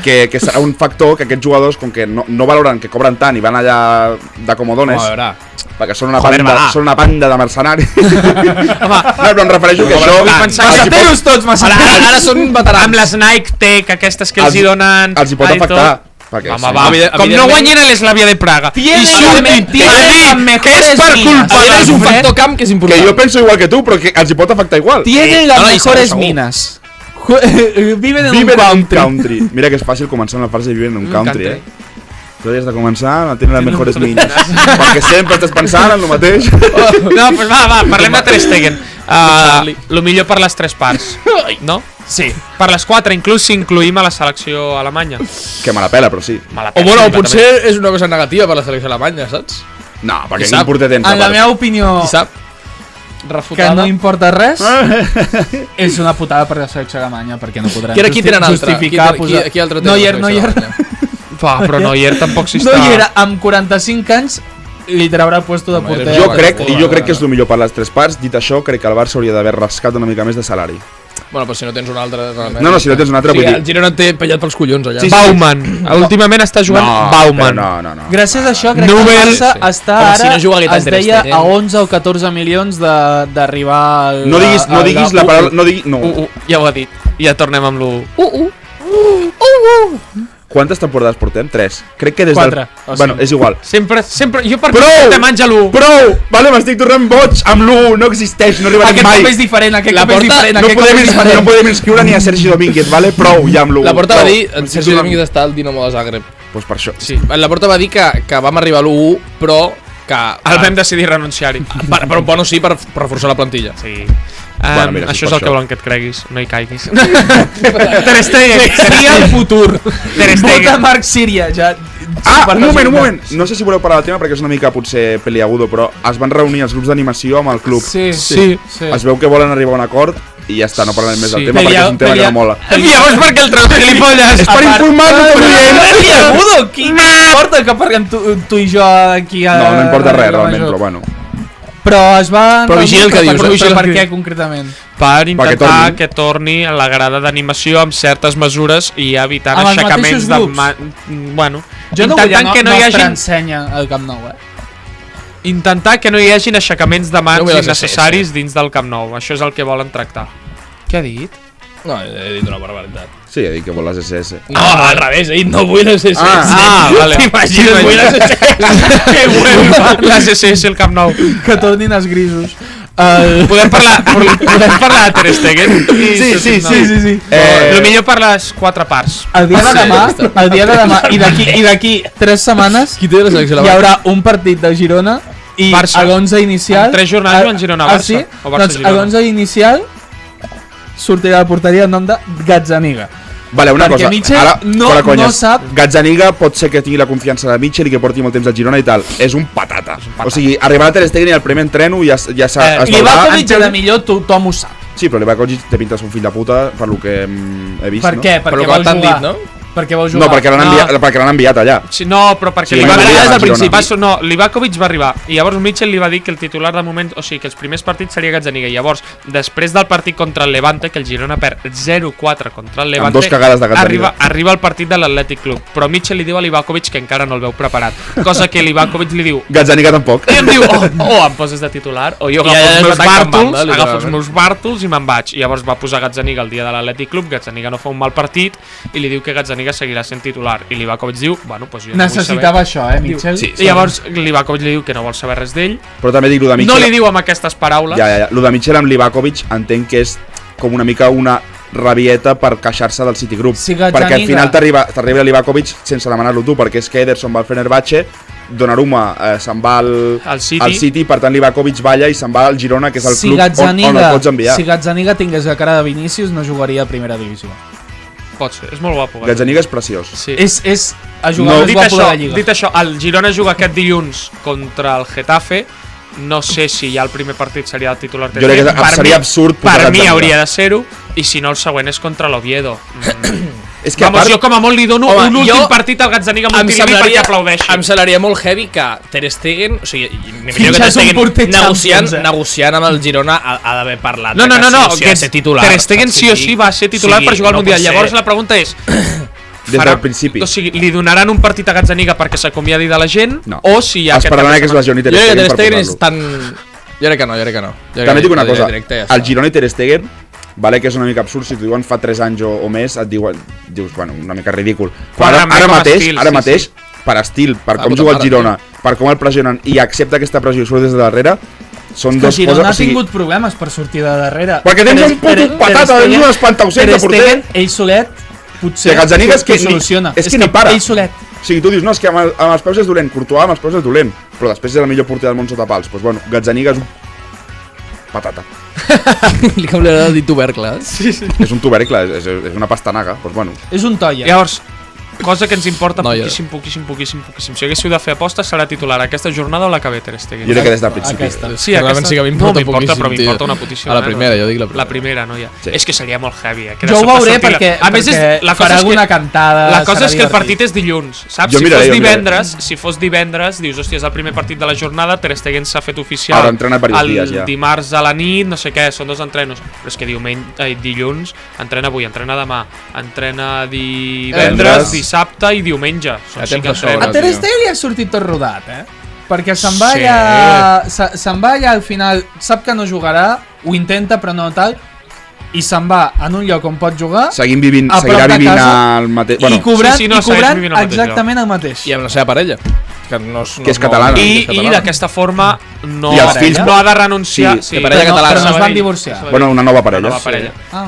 D: que serà un factor que aquests jugadors, com que no valoren que cobren tant i van allà de comodones,
C: A veure,
D: perquè són una,
B: Joder, va.
D: són una banda de mercenaris.
B: Home,
D: No, però em refereixo que això...
B: vull pensar que-
A: Massateros tots, massateros.
C: ara són veterans.
B: amb les Nike Tech, aquestes que els hi donen...
D: Els hi pot
B: i tot.
D: afectar. Perquè,
B: Home,
D: sí.
B: va,
C: Evident-
B: com no
C: evidentment-
B: guanyen a l'Eslavia de Praga
A: Tienen-
B: i surtin
A: tienen
B: a dir
A: las
B: que
A: mejores
B: és per
A: minas.
B: culpa
C: Evident és un
B: del
C: factor camp que és
D: Que
C: important.
D: jo penso igual que tu, però que els hi pot afectar igual.
A: Tienen las
C: No, no, y
A: mejores
C: segur.
A: minas. Viven en
D: Viven
A: un
D: en un
A: country.
D: country. Mira que és fàcil començar amb la frase viven en un country,
B: country.
D: Tu hauries de començar a tenir les mejores minas. Perquè sempre estàs pensant en el mateix.
B: No, pues va, parlem de Ter Stegen. Lo millor per les tres parts, no?
A: Sí.
B: Per les quatre, inclús si incluïm a la selecció alemanya.
D: Que me la pela, però sí.
B: Me la
C: O
B: penso
C: bueno,
B: completament.
C: potser és una cosa negativa per la selecció alemanya, saps?
D: No, perquè
C: Qui
D: quin
C: sap?
D: porter tens a
A: En la
D: part?
A: meva opinió,
C: Qui sap?
A: que
C: Refutada.
A: no importa res, és una putada per la selecció alemanya, perquè no podran
C: Qui tenen altre?
A: justificar...
C: Qui altre té?
A: Neuer,
C: la selecció
A: Neuer,
C: alemanya?
B: Va, però Neuer tampoc s'hi està...
A: Neuer amb 45 anys li traurà el puesto de
C: Home,
A: porter.
D: Jo
C: Vale,
D: crec,
C: vale,
D: i jo
C: vale,
D: crec que és
C: vale.
D: el millor per les tres parts. Dit això, crec que el Barça hauria d'haver rascat una mica més de salari.
C: Bueno, però si no tens un altre... realment.
D: No, si no tens un altre,
C: Sí,
D: vull
C: el
D: dir...
C: Girona et té pellat pels collons allà.
D: Sí, sí.
B: Bauman. Últimament està jugant Bauman.
D: No.
A: Gràcies a això, crec
B: Nubel,
A: que el Barça
C: sí.
A: està
C: Home,
A: ara,
C: si no jugaria tant
A: es
C: Ter
A: deia,
C: Stegen.
A: a 11 o 14 milions d'arribar al...
D: No diguis la paraula... No diguis... No.
B: Ja ho ha dit. Ja tornem amb l'1.
D: Quantes temporades portem? 3. Crec que des
A: Quatre,
D: del...
A: o
D: Bueno,
A: cinc.
D: és igual.
B: Sempre... Jo per
D: Prou!
B: què te manja l'1?
D: Prou! Vale, m'estic tornant boig amb l'1. No existeix, no arribarem
A: Aquest
D: mai.
A: cop és diferent, aquest
C: La
A: cop és
C: porta-
A: diferent,
D: No
A: aquest cop és
D: podem
A: diferent.
D: inscriure ni a Sergi Domínguez, vale? Prou, ja amb l'1.
C: La Porta va dir,
D: Prou.
C: en Sergi Domínguez està al Dinamo de Zagreb.
D: Pues per això.
B: Sí.
C: La Porta va dir que vam arribar a l'1, però que...
B: El vam decidir renunciar-hi.
C: Però bueno, sí, per reforçar la plantilla.
B: Sí.
D: Bueno, mira,
B: Això
D: sí,
B: és
D: per
B: el que
D: això.
B: volen que et creguis, no hi caiguis. Ter Stegen,
A: Seria el futur.
B: Ter
A: Vota
B: Stegen.
A: Marc Síria, ja...
D: Ah, un
A: super
D: moment. No sé si voleu parlar del tema perquè és una mica potser peliagudo, però es van reunir els grups d'animació amb el club.
A: Sí.
D: Es veu que volen arribar a un acord i ja està, no parlarem més del
B: Sí.
D: tema perquè és un tema que no mola.
B: Llavors per què el treus, gilipolles?
D: És per informar-nos,
A: Peliagudo, qui importa que parlem tu i jo aquí a...
D: No importa
A: a
D: res,
A: la
D: realment,
A: Major.
D: però bueno.
A: Però es van...
C: Però vigila el que dius,
A: Però
C: vigila
A: per
C: el que
A: què
C: dius.
A: concretament?
B: Per intentar
D: torni.
B: que torni a la grada d'animació amb certes mesures i evitant
A: Amb els
B: aixecaments
A: mateixos
B: de...
A: grups?
B: Bueno,
A: Jo no vull
B: intentant que no hi hagi...
A: ensenya al Camp Nou,
B: Intentar que no hi hagin aixecaments de mans
C: No vull les
B: innecessaris dins del Camp Nou. Això és el que volen tractar. Què ha dit?
C: No, he dit una barbaritat.
D: Sí, he dit que vol les SS.
C: No, al revés, he dit no vull les SS.
B: Vale.
C: T'imagines, vull les SS.
B: Que hueva! Les SS al Camp Nou.
A: Que tornin els grisos.
B: Podem parlar de Ter Stegen?
A: Sí.
B: Lo millor per les quatre parts.
A: El dia de
C: Sí,
A: demà,
C: ja està.
A: el dia de demà i d'aquí 3 setmanes
C: Qui té la selecció
A: hi
C: alemanya?
A: haurà un partit de Girona i
B: Barça.
A: a l'11 inicial...
B: En 3 jornades juguen Girona-Barça,
A: sí?
B: o Barça-Girona.
A: Doncs a l'11 inicial sortirà la porteria el nom de Gazzaniga.
D: Vale, una
A: Perquè
D: cosa.
A: Mitchell
D: Ara,
A: no-
D: fora conyes.
A: no sap-
D: Gazzaniga pot ser que tingui la confiança de Mitchell i que porti molt temps al Girona i tal. És un patata. O sigui, arribarà a Ter Stegen i el primer entreno ja es veurà.
A: Livakovic de millor tothom ho sap.
D: Sí, però Livakovic té pinta de ser un fill de puta per lo que he vist,
A: Per
D: no?
A: què?
C: Per
A: Perquè
C: lo que
A: vol
C: t'han
A: jugar.
C: dit, no?
A: Perquè vol
D: No,
A: jugar.
D: perquè l'han enviat allà.
B: Sí, no, però perquè
D: Sí,
B: Livakovic
D: Livakovic
B: des del
D: a Girona.
B: principi. No, Livakovic va arribar i llavors Mitchell li va dir que el titular de moment, o sigui, que els primers partits seria Gazzaniga. I llavors, després del partit contra el Levante, que el Girona perd 0-4 contra el Levante,
D: dos cagades de Gazzaniga.
B: arriba el partit de l'Atlètic Club. Però Mitchell li diu a Livakovic que encara no el veu preparat. Cosa que Livakovic li diu,
D: Gazzaniga tampoc.
B: i em diu, o em poses de titular, o jo
C: I
B: agafo
C: allà
B: els
C: es
B: meus
C: va tancar en
B: bàrtols,
C: banda,
B: agafo els
C: literalment.
B: meus bàrtols i me'n vaig. I llavors va posar Gazzaniga el dia de l'Atlètic Club, Gazzaniga no fa un mal partit, i li diu que Gazzaniga Gazzaniga seguirà sent titular. I Livakovic diu, bueno, doncs jo no
A: Necessitava
B: vull saber.
A: això, Mitchell?
B: Sí, i llavors Livakovic li diu que no vol saber res d'ell.
D: Però també dic, lo de Mitchell...
B: No li diu amb aquestes paraules.
D: Ja. Lo de Mitchell amb Livakovic entenc que és com una mica una rabieta per queixar-se del Citigroup.
A: Sí, Gazzaniga.
D: Perquè al final t'arriba Livakovic sense demanar-lo tu, perquè és que Ederson va al Fenerbahce, Donnarumma se'n va al City, per tant Livakovic balla i se'n va al Girona, que és el club on el pots enviar.
A: Si Gazzaniga tingués la cara de Vinícius, no jugaria a primera divisió.
B: Pot ser, és molt guapo.
D: Gazzaniga és preciós.
B: Sí.
A: És a jugar més guapo de la Lliga.
B: Dit això, el Girona juga aquest dilluns contra el Getafe. No sé si ja el primer partit seria el titular.
D: Jo crec que seria absurd.
B: Per mi hauria de ser-ho, i si no el següent és contra l'Oviedo.
D: És que
B: jo com a molt li dono un últim partit al Gazzaniga amb un tiri perquè aplaudeixi.
C: Em semblaria molt heavy que Ter Stegen, o sigui, negociant amb el Girona ha d'haver parlat
B: no,
C: que ser titular.
B: Ter Stegen sí o sí va ser titular per jugar al Mundial. Llavors la pregunta és...
D: Des del principi.
B: O sigui, li donaran un partit a Gazzaniga perquè s'acomiadi de la gent?
D: No.
B: O si hi ha...
D: Esperaran que es lesioni Ter Stegen per
C: posar-lo. És tan... Jo crec que no.
D: També et dic una cosa, el Girona i Ter Stegen, vale que és una mica absurd, si t'ho diuen fa 3 anys o més, et dius, bueno, una mica ridícul. Però ara mateix, per estil, per com juga el Girona, per com el pressionen i accepta aquesta pressió i surt des de darrere, són dos coses...
A: Girona ha tingut problemes per sortir de darrere.
D: Perquè tens un puto patata, tens un espantaucent de porter.
A: Ell solet, potser,
D: Gazzaniga és que ni para.
A: Ell solet.
D: O sigui, tu dius, no, és que amb els peus és dolent, Courtois amb els peus és dolent, però després és el millor porter del món sota pals. Doncs bueno, Gazzaniga és un... patata.
C: Com li agrada dir tubercles.
B: Sí.
D: És un tubercle, és una pastanaga, doncs bueno.
A: És un toia.
B: Llavors, cosa que ens importa poquíssim. Si haguéssiu de fer aposta, serà titular aquesta jornada o la que ve Ter Stegen?
D: Jo crec que des del principi.
B: Sí, aquesta
C: sí que m'importa poquíssim,
B: però m'importa una putíssima.
C: A la primera, jo dic la primera.
B: La primera, no ja.
D: Sí.
B: És que seria molt heavy.
A: Jo ho veuré perquè farà alguna cantada.
B: La cosa és que el partit és dilluns, saps? Si fos divendres, dius, hòstia, és el primer partit de la jornada, Ter Stegen s'ha fet oficial el dimarts a la nit, no sé què, són 2 entrenos. Però és que dilluns, entrena avui, entrena demà, entrena divendres, dissabte i diumenge.
A: A Ter Stegen li ha sortit tot rodat, perquè se'n va allà al final, sap que no jugarà, ho intenta però no tal, i se'n va en un lloc on pot jugar,
D: seguirà vivint al mateix...
A: I cobrant exactament el mateix.
C: I amb la seva parella.
D: Que és catalana.
B: I d'aquesta forma no
D: ha
B: de renunciar.
C: Sí, parella catalana.
A: Però no es van divorciar.
D: Bueno, una nova parella.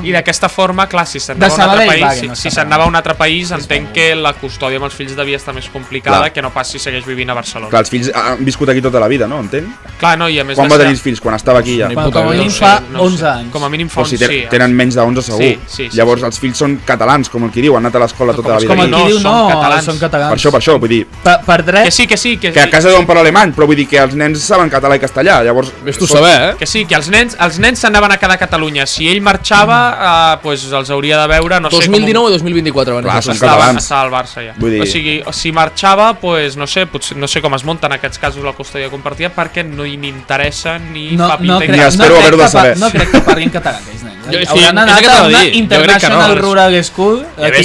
B: I d'aquesta forma, clar, si se'n anava a un altre país, entenc que la custòdia amb els fills devia estar més complicada que no pas si segueix vivint a Barcelona.
D: Clar, els fills han viscut aquí tota la vida, no? Entenc?
B: Clar, no, i a més...
D: Quan va tenir els fills? Quan estava aquí ja?
A: Com a mínim fa 11 anys.
B: Com a mínim fa 11, sí.
D: Tenen menys de 11 segur. Llavors els fills són catalans, com el qui diu, han anat a l'escola tota la vida.
A: Com el qui diu, no, són catalans.
D: Per això, vull dir...
A: Per dret...
B: Que
D: a casa deuen parlar alemany, però vull dir que els nens saben català i castellà, llavors...
C: Ves tu saber,
B: Que sí, que els nens s'anaven a quedar a Catalunya. Si ell marxava, doncs els hauria de veure, no sé...
C: 2019 o 2024 van
D: clar, són catalans.
B: Estava al Barça ja. O sigui, si marxava, doncs no sé, potser, no sé com es munta en aquests casos la custòdia compartida, perquè no hi m'interessa ni fa pinta.
D: Ni espero haver-ho de saber.
A: No crec que parlin català, aquells nens.
C: Hauran anat a una
A: International Rural School,
B: aquí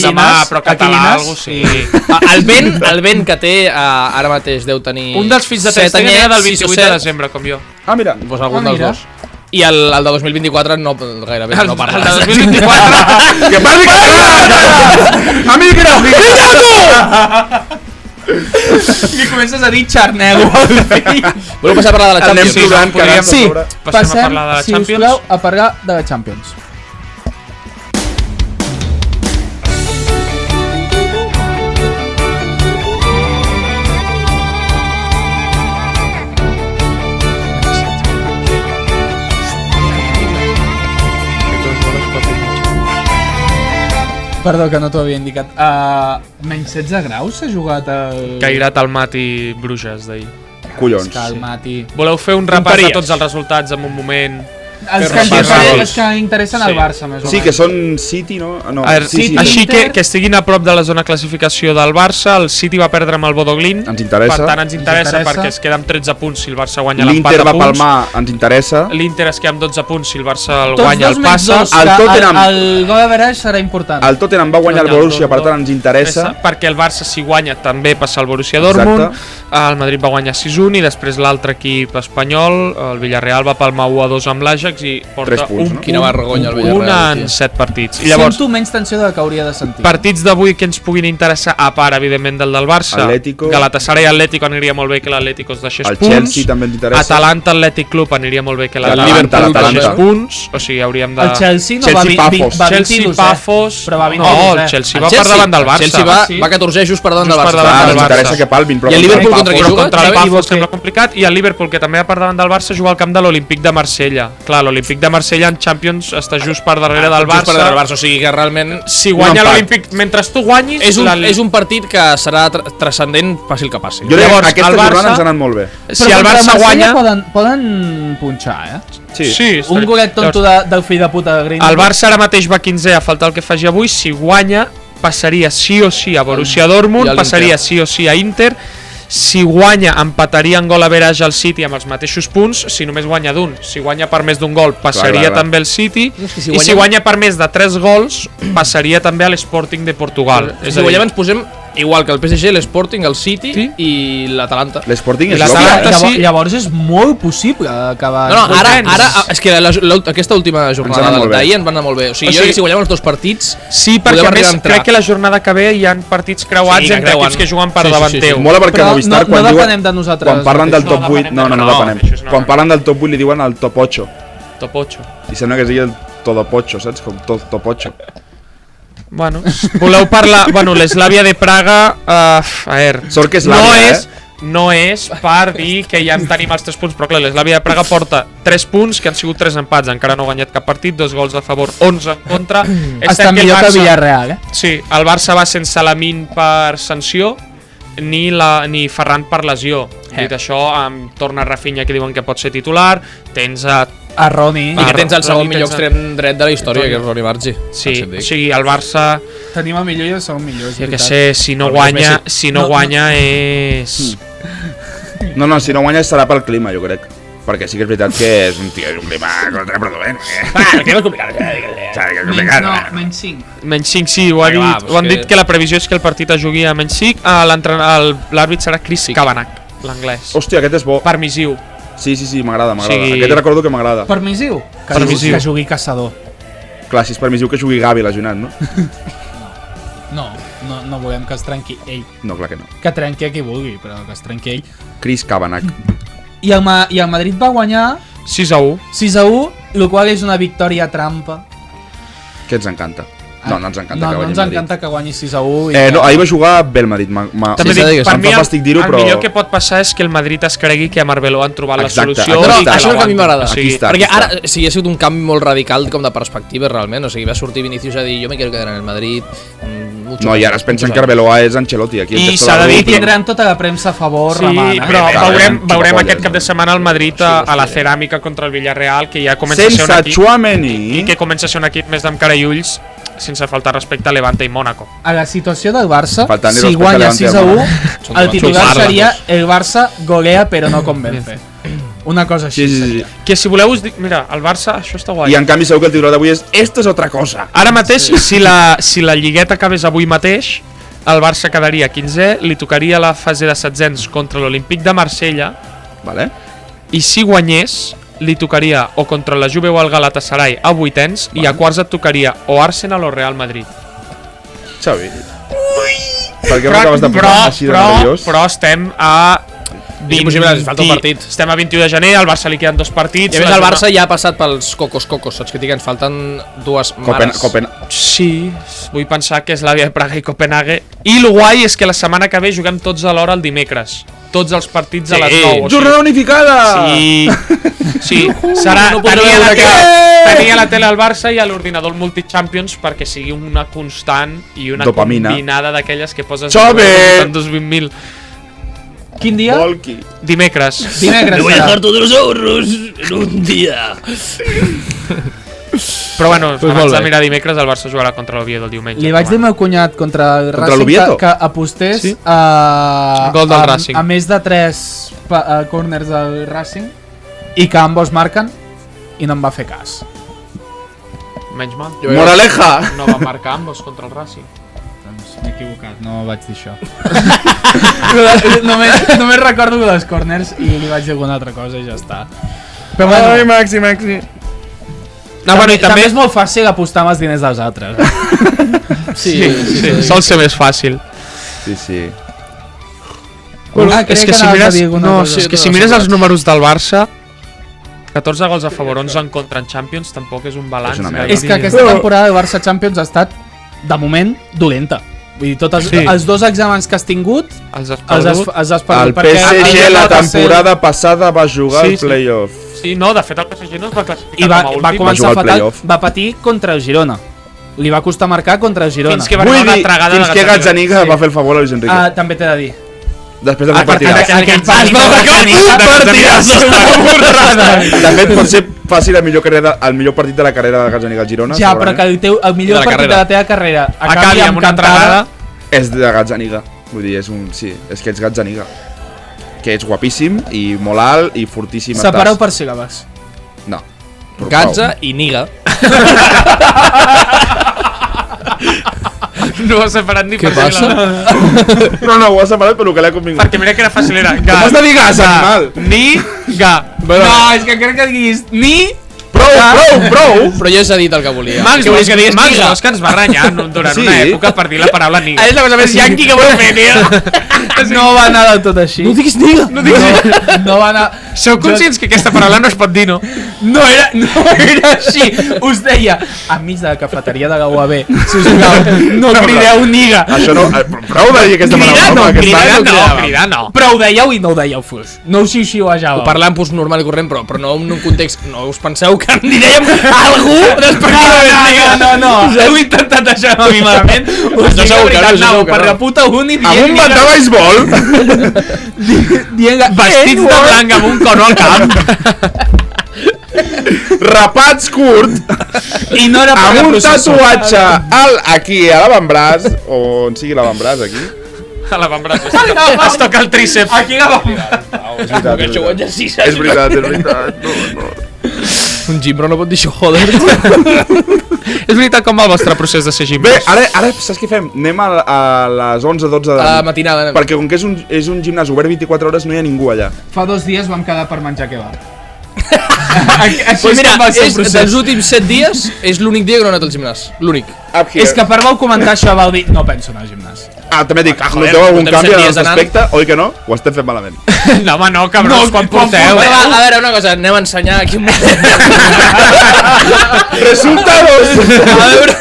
B: però català, algo sí.
C: El vent que té ara mateix deu tenir...
B: Un dels fills de Ter Stegen era del 28 de desembre, com jo.
D: Ah, mira.
C: Pues algun dels dos. I el de 2024 no gairebé no parla.
B: El de 2024...
D: Que parli català! A mi que no!
A: I comences a dir xarnego.
C: Voleu passar a parlar de la Champions?
A: Sí, passem, si us plau, a parlar de la Champions. Perdó, que no t'ho havia indicat. Menys 16 graus s'ha jugat el...
B: Cairat al Mati Bruges d'ahir.
D: Collons.
A: Calmati.
B: Voleu fer un repàs de tots els resultats en un moment?
A: Els que interessen al Barça, més o menys.
D: Sí, que són City, no?
B: Així que estiguin a prop de la zona classificació del Barça, el City va perdre amb el Bodo Glimt.
D: Ens interessa.
B: Per tant, ens interessa perquè es queda amb 13 punts si el Barça guanya l'empat a punts.
D: L'Inter va palmar, ens interessa.
B: L'Inter es queda amb 12 punts si el Barça el guanya, el passa.
A: El gol d'average serà important.
D: El Tottenham va guanyar el Borussia, per tant ens interessa.
B: Perquè el Barça, si guanya, també passa el Borussia Dortmund. el Madrid va guanyar 6-1 i després l'altre equip espanyol, el Villarreal, va palmar 1-2 amb l'Ajax i porta
D: 3 punts,
B: un
D: no?
C: Quina vergonya el Villarreal,
B: un en
C: tio.
B: 7 partits. I llavors,
A: Sento menys tensió de la que hauria de sentir.
B: partits d'avui que ens puguin interessar, a part, evidentment, del Barça.
D: Atlético.
B: Galatasaray Atlético aniria molt bé que l'Atlético es deixés
D: El
B: punts.
D: Chelsea també ens interessa.
B: Atalanta Atlètic Club aniria molt bé que
D: El
B: l'Atalanta
D: Liverpool,
B: deixés
D: l'Atalanta.
B: punts. O sigui, hauríem de...
A: El Chelsea no
D: Chelsea,
A: va
D: Pafos.
A: va
B: Chelsea,
A: 22,
B: Pafos...
A: però va 22,
B: No, el Chelsea va per davant del Barça.
C: El Chelsea va,
A: Sí.
C: va 14 just per davant
B: Just
C: del
B: per
C: Barça.
B: davant
D: Ah,
B: del
D: ens
B: Barça.
D: interessa que palmin, però...
C: I el Liverpool
D: Pafos.
C: contra qui
B: Però
C: juga?
B: contra el
C: Sabe?
B: Pafos sembla complicat, i el Liverpool, que també va per davant del Barça, juga al camp de l'Olímpic de Marsella. Clar, l'Olímpic de Marsella en Champions està just per darrere del
C: Just per darrere del
B: Barça.
C: Barça, o sigui que realment
B: Si guanya
D: empat.
B: l'Olímpic, mentre tu guanyis...
C: és un partit que serà transcendent, passi el que passi.
D: Jo crec que
B: Llavors,
D: aquesta
B: el
D: jornada
B: Barça-
D: ens ha anat molt bé.
B: Si el Barça guanya...
A: Poden punxar, eh?
B: Sí,
A: Un golet tonto del fill de puta de Green.
B: El Barça ara mateix va 15è, a faltar el que faci avui. Si guanya, passaria sí o sí a Borussia
C: I
B: Dortmund,
C: a l'Inter.
B: passaria sí o sí a Inter. Si guanya, empataria en gol average al City amb els mateixos punts. Si només guanya d'un, si guanya per més d'un gol, passaria
D: clar.
B: també al City.
C: És que si
B: I si guanya per més de 3 gols, passaria també a l'Sporting de Portugal.
C: Si guanyem ens posem igual que el PSG, l'Sporting, el City
B: Sí.
C: i l'Atalanta.
D: L'Sporting
B: I
D: és
B: l'Atalanta
D: loca,
B: sí.
A: Llavors és molt possible acabar...
C: No, no, ara,
B: Vuitens.
C: és que aquesta última
D: Ens ha
C: jornada
D: anat molt bé.
C: d'ahir ens va anar molt bé. O sigui,
B: O
C: jo
B: sigui-
C: crec que si guanyem els dos partits...
B: Sí, perquè
C: podem
B: a més
C: arribar a entrar.
B: crec que la jornada que ve hi ha partits creuats
C: Sí, que
B: entre
C: creuen.
B: equips que juguen per
C: Sí, sí,
B: davant
C: sí, sí.
B: teu.
D: Mola perquè
A: Però
D: Movistar
A: no
D: quan diuen...
A: depenem de nosaltres
D: Quan parlen del
B: mateixos.
D: top
B: No
D: 8...
B: depenem
D: No, no,
B: de-
D: no
B: no,
D: depenem.
B: això és una
D: Quan
B: merda.
D: parlen del top 8 li diuen el top 8.
B: Top 8.
D: I sembla que sigui el todopocho, saps? Com top 8.
B: Bueno, voleu parlar... Bueno, l'Eslàvia de Praga... a veure...
D: Sort que Eslàvia,
B: No és per dir que ja en tenim els 3 punts, però clar, l'Eslàvia de Praga porta 3 punts, que han sigut 3 empats, encara no ha guanyat cap partit, 2 gols a favor, 11 en contra.
A: Està millor que Villarreal, eh?
B: Sí, el Barça va sense Lamine per sanció, ni Ferran per lesió. Dit això, torna Rafinha, que diuen que pot ser titular, tens a...
A: A Roni.
C: I que tens el segon
B: Roni,
C: millor
B: tens el-
C: extrem dret de la història, que és Roni Margi.
B: Sí, o sigui, el Barça...
A: Tenim el millor i el segon millor, és
B: Jo que
A: veritat.
B: sé, si no
C: El
B: guanya,
C: Messi.
B: si no guanya és...
D: No, si no guanya serà pel clima, jo crec. Perquè sí que és veritat que és un tio, és un clima contraproduent.
C: El clima és complicat.
D: Saps que és complicat.
A: menys 5.
B: Menys 5, sí, ho han dit que la previsió és que el partit es jugui a menys 5. L'àrbit serà Chris Kavanagh, l'anglès.
D: Hòstia, aquest és bo.
B: Permissiu.
D: Sí, m'agrada.
B: Sí.
D: Aquest recordo que m'agrada.
A: Permissiu? Que
B: Permissiu.
A: Que jugui caçador.
D: Clar, si és permissiu que jugui Gavi lesionat, no?
A: No volem que es trenqui ell.
D: No, clar que no.
A: Que trenqui a qui vulgui, però que es trenqui ell.
D: Chris Kavanagh.
A: I el Madrid va guanyar
B: 6-1.
A: 6-1, el qual és una victòria trampa.
D: Que ens encanta. No ens encanta que
A: no
D: guanyi
A: ens
D: el Madrid.
A: encanta que guanyi 6-1.
D: No, ahir va jugar bé el Madrid.
B: També
C: Sí,
B: dic,
C: digues,
B: per
D: em
B: mi
D: fa fàstic dir-ho,
B: el
D: però-
B: millor que pot passar és que el Madrid es cregui que a Marbeló han trobat
D: Exacte,
B: la solució.
D: aquí
C: No,
D: està.
C: això és el que a mi m'agrada.
B: O sigui,
D: Aquí està.
C: Perquè ara, sí, ha sigut un canvi molt radical com de perspectiva, realment. O sigui, va sortir Vinícius a dir, jo me quiero quedar en el Madrid.
D: No, i ara es pensen que Arbeloa és Ancelotti. Aquí
B: I
D: el
B: s'ha de
A: I
B: dir que-
A: tindran tota la premsa a favor
B: Sí,
A: remant.
B: però
D: Clar,
B: veurem
D: xupapolles,
B: aquest cap de setmana el Madrid a la ceràmica contra el Villarreal, que ja comença a ser un
D: Sense
B: equip
D: Tchouaméni.
B: i que comença a ser un equip més d'amp cara i ulls, sense faltar respecte a Levante i Mónaco.
A: A la situació del Barça,
D: Faltant-li
A: si
D: respecte
A: guanya
D: a Levante
A: 6-1, el titular
C: Xuparla,
A: seria el Barça golea però no convence. Una cosa així.
D: Sí.
B: Que si voleu us dic, mira, el Barça, això està guai.
D: I en canvi segur que el titular d'avui és esto es otra cosa.
B: Ara mateix, si la lligueta acabés avui mateix, el Barça quedaria 15è, li tocaria la fase de setzents contra l'Olímpic de Marsella,
D: Vale?
B: i si guanyés, li tocaria o contra la Juve o el Galatasaray a vuitens, i a quarts et tocaria o Arsenal o Real Madrid.
D: Xavi. Per què m'acabes de posar així de nerviós?
B: però estem a...
C: És impossible, ens falta un partit.
B: Estem a 21 de gener, al Barça li queden 2 partits.
C: I a més el Barça ja ha passat pels cocos, saps que ens falten dues mares.
B: Sí, vull pensar que és l'Àvia de Praga i Copenhague. I el guai és que la setmana que ve juguem tots a l'hora el dimecres. Tots els partits a les 9. O sigui,
D: Jornada unificada!
B: Sí, serà,
C: No podré
B: tenia,
C: veure
B: tenia la tele al Barça i a l'ordinador el Multichampions perquè sigui una constant i una
D: Dopamina.
B: combinada d'aquelles que poses
D: Xavi!
B: en 20.000.
A: Quin dia?
D: Volki.
B: Dimecres.
A: Dimecres serà.
C: todos los ahorros en un dia.
B: Però bueno,
C: Pues
B: abans
C: molt
B: de
C: bé.
B: mirar dimecres el Barça jugarà contra l'Oviedo el diumenge.
A: Li vaig dir al meu cunyat contra el
D: Contra
A: Racing
D: l'Oviedo?
A: que apostés
B: Sí.
A: a
B: Gol del Racing.
A: més de 3 corners del Racing i que ambos marquen i no em va fer cas.
B: Menys mal.
D: Moraleja!
B: No va marcar ambos contra el Racing.
A: Doncs m'he equivocat, no vaig dir això. només recordo les corners i li vaig dir alguna altra cosa i ja està. Però bueno,
D: Maxi.
A: no, bueno, també és molt fàcil apostar amb els diners dels altres.
B: Sí, sol ser més fàcil.
D: Sí.
B: És que si mires els números del Barça, 14 gols a favor, 11 en contra en Champions, tampoc és un balanç.
A: És que aquesta temporada de Barça Champions ha estat, de moment, dolenta. Vull dir, tots els dos exàmens que has tingut els has perdut.
D: El PSG la temporada passada va jugar al playoff.
B: Sí, no, de fet el PSG no es va classificar
A: i
B: com a últim.
A: va començar fatal, va patir contra el Girona. Li va costar marcar contra el Girona.
B: Fins que va arribar una tragada
D: fins que Gazzaniga va fer el favor a Luis Enrique.
A: També t'he de dir.
D: Després del partit.
A: Es va marcar un partidazo.
D: De fet, pot ser fàcil el millor partit de la carrera de Gazzaniga al Girona.
A: Ja, però que el millor partit de la teva carrera acabi amb una tragada
D: és de Gazzaniga. Vull dir, és que ets Gazzaniga. Que ets guapíssim i molt alt i fortíssim.
A: Separeu per síl·labes.
D: No.
C: Gatza i Niga.
B: No ho ha separat ni per
C: síl·labes.
D: No, ho ha separat per lo que l'ha convingut.
B: Perquè mira que era fàcil, era
D: Com has de dir gas, animal?
B: Ni-ga.
A: No, és que crec que diguis ni...
D: Prou!
C: Però jo ja he dit el que volia.
B: Max, no, és que ens va renyar durant una època per dir la paraula niga.
A: És la cosa més yanqui que vol fer, tio. No va anar del tot així.
C: No diguis niga!
A: No va anar...
B: Sou conscients que aquesta paraula no es pot dir, no?
A: No era així. Us deia, enmig de la cafeteria de la UAB, sisplau, no crideu niga.
D: Això no... Prou de dir aquesta paraula.
B: Cridar no.
A: Però ho dèieu i no ho dèieu fos. No ho xiu-xiuejàveu.
C: Ho parlàvem normal i corrent, però no en un context... No us penseu que en direm algú després
A: No. Heu intentat deixar a mi malament. Us dic la veritat, no, per la puta uni
D: amb un bat de beisbol
B: vestits de blanc amb un cono al camp,
D: rapats curt
A: i no era
D: amb un tatuatge aquí a l'avantbraç, o on sigui l'avantbraç, aquí
B: a l'avantbraç es toca el tríceps
A: aquí a l'avantbraç.
D: És veritat no.
C: Un gimbro no pot dir això, joder.
B: És veritat, com va el vostre procés de ser gimbros?
D: Bé, ara saps què fem? Anem a les 11-12 de la nit.
C: Matinada.
D: Perquè com que és un gimnàs obert 24 hores no hi ha ningú allà.
A: Fa 2 dies vam quedar per menjar kebab.
C: Pues mira, dels últims 7 dies és l'únic dia que no he anat al gimnàs. L'únic.
A: És que per vau comentar això vau dir no penso anar al gimnàs.
D: També dic, noteu algun canvi en el aspecte? Oi que no? Ho estem fent malament.
B: No, home, no, cabrons, quan porteu?
C: A veure, una cosa, anem a ensenyar aquí un moment.
D: Resultados!
C: A veure,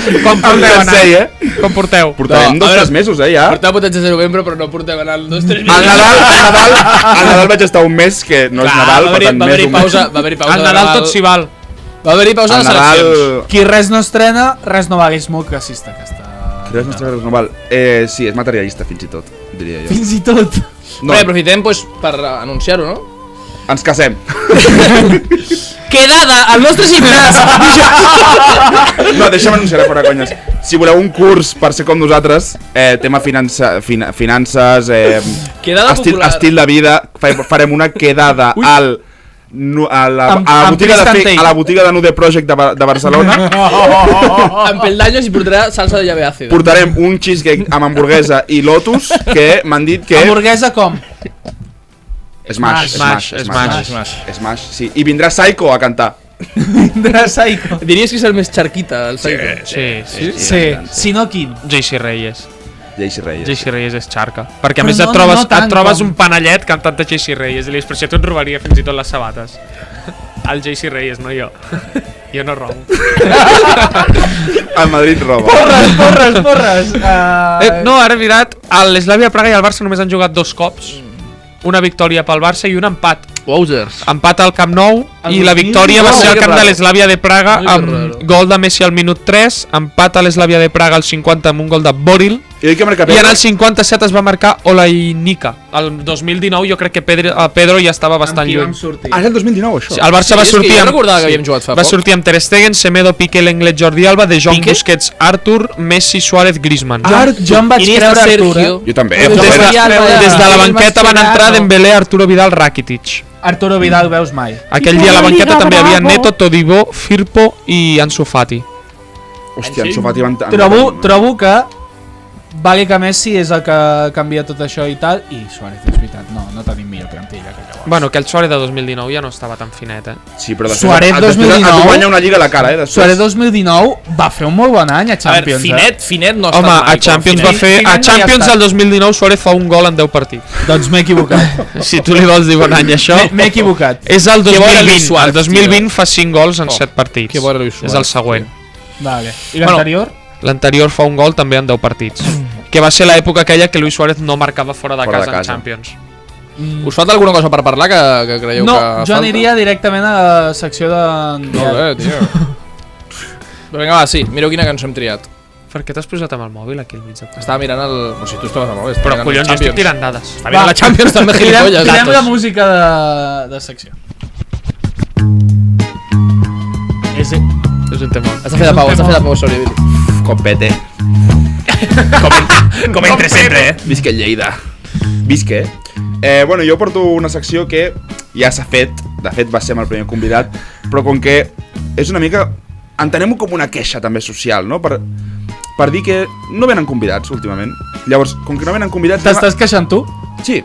B: Com porteu anar? Com porteu?
D: Portarem 2-3 mesos, ja.
C: Portava potencia de novembre, però no portem anar 2-3 mesos.
D: Al Nadal vaig estar un mes, que no és Nadal, per tant, més un mes.
C: Va haver-hi pausa.
B: Al Nadal tot s'hi val.
C: Va haver-hi pausa de seleccions.
A: Qui res no estrena, res no val. És molt classista, aquesta...
D: Res no estrena, res no val. Sí, és materialista, fins i tot, diria jo.
A: Fins i tot.
C: Bé, aprofitem per anunciar-ho, no?
D: Ens casem.
C: Quedada al nostre gimnàs.
D: No, deixa'm anunciar fora conyes. Si voleu un curs per ser com nosaltres, tema finances, estil de vida, farem una quedada a la botiga de Nude Project de Barcelona.
C: En Peldaños i portarà salsa de llave àcida.
D: Portarem un cheesecake amb hamburguesa i lotus, que m'han dit que...
A: Hamburguesa com?
D: Smash, sí. I vindrà Psycho a cantar.
A: Vindrà Psycho.
C: Diries que és el més xarquita, el Psycho.
B: Sí.
A: Si no, quin?
B: JC Reyes.
D: JC
B: Reyes és xarca. Perquè a més et trobes un panellet cantant de JC Reyes i l'expressió et robaria fins i tot les sabates. El JC Reyes, no jo. Jo no robo.
D: El Madrid roba.
A: Porres.
B: No, ara mirat, l'Slavia Praga i el Barça només han jugat 2 cops. Una victòria pel Barça i un empat.
C: Wowzers.
B: Empat al Camp Nou i la victòria va ser al camp de l'Slavia de Praga amb gol de Messi al minut 3, empat a l'Slavia de Praga al 50 amb un gol de Boril i en el 57 es va marcar Olainika. El 2019 jo crec que Pedro ja estava bastant lluny.
D: Ah, és el 2019 això?
B: Sí, el Barça va sortir
C: amb
B: Ter Stegen, Semedo, Piqué, Lenglet, Jordi Alba, De Jong, Busquets, Artur, Messi, Suárez, Griezmann.
A: Jo em vaig creure Artur.
D: Jo també.
B: Des de la banqueta van entrar Dembélé, Arturo Vidal, Rakitic.
A: Arturo Vidal veus mai.
B: Aquell dia a la banqueta també hi havia Neto, Todibo, Firpo i Ansu Fati.
D: Hòstia, Ansu Fati van...
A: Trobo que vale que Messi és el que canvia tot això i tal, i Suárez, és veritat, no tenim millor plantilla que llavors.
B: Bueno, que el Suárez de 2019 ja no estava tan finet,
D: Sí, però
A: Suárez
D: després
A: 2019
D: et guanya una lliga a la cara, després.
A: Suárez 2019 va fer un molt bon any a Champions.
C: A veure, finet no ha estat
B: home,
C: mai.
B: a Champions va fer...
A: Finet
B: A
A: no hi ha
B: Champions
A: estat.
B: el 2019 Suárez fa un gol en 10 partits.
A: Doncs m'he equivocat.
B: Si tu li vols dir bon any això...
A: M'he equivocat.
B: És el
C: Que bo era Luis
B: 2020.
C: Suárez,
B: El 2020 fa 5 gols en 7 partits.
C: Que bo era Luis Suárez,
B: És el següent.
A: Vale. I l'anterior?
B: L'anterior fa un gol també en 10 partits. Que va ser l'època aquella que Luis Suárez no marcava fora de casa en Champions.
C: Us falta alguna cosa per parlar que creieu
A: No,
C: que falta?
A: jo aniria directament a la secció de...
C: Molt bé, tio. Però vinga, va, sí, mireu quina cançó hem triat.
B: Per què t'has posat amb el mòbil aquí al mig de tot?
C: Estava mirant el... O sigui, tu estaves amb el...
B: Però collons, jo estic tirant dades.
C: Està mirant la Champions també, gilipolles.
A: Tirem la música de secció.
B: És un tema.
C: Has de fer de pau, sorry.
D: Copete.
C: Com entre sempre,
D: Visca el Lleida. Visca, bueno, jo porto una secció que ja s'ha fet, de fet va ser amb el primer convidat, però com que és una mica... Entenem-ho com una queixa també social, no? Per dir que no venen convidats últimament. Llavors, com que no venen convidats...
A: T'estàs queixant tu?
D: Sí.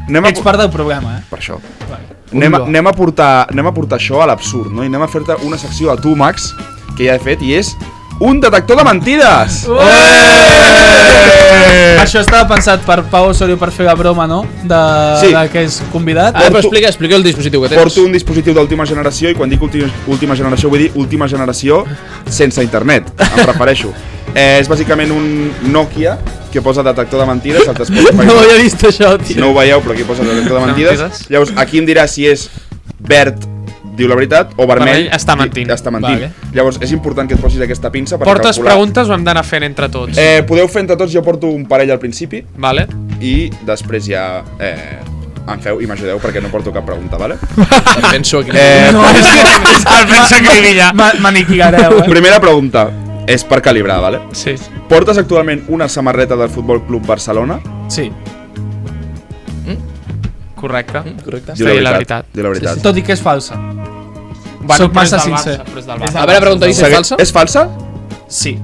A: Ets part del problema,
D: Per això.
A: Vale.
D: Anem a portar això a l'absurd, no? I anem a fer-te una secció a tu, Max, que ja he fet, i és un detector de mentides!
A: Això estava pensat per Pau Osorio per fer la broma, no?
D: Sí.
A: De que és convidat.
C: Però explica el dispositiu que tens.
D: Porto un dispositiu d'última generació, i quan dic última generació vull dir última generació sense internet, em refereixo. És bàsicament un Nokia que posa detector de mentides.
A: No ho havia vist això, tio.
D: No ho veieu, però aquí posa detector de mentides. Llavors, aquí em dirà si és verd, diu la veritat, o vermell,
B: està mentint.
D: Està mentint.
A: Vale.
D: Llavors, és important que et posis aquesta pinça per
B: Portes
D: calcular.
B: preguntes o hem d'anar fent entre tots?
D: Podeu fer entre tots, jo porto un parell al principi
B: Vale.
D: i després ja em feu i m'ajudeu perquè no porto cap pregunta, vale?
C: Em penso aquí.
A: No,
B: El pensa acribillar.
A: M'aniquilareu,
D: Primera pregunta, és per calibrar, vale?
B: Sí.
D: Portes actualment una samarreta del Futbol Club Barcelona?
A: Sí.
B: Correcte.
C: Correcte.
B: Diu la veritat.
D: Diu la veritat.
A: Tot i que és falsa.
B: Bueno,
A: Soc massa sincer.
C: A veure, pregunta, és falsa?
D: És falsa?
A: Sí.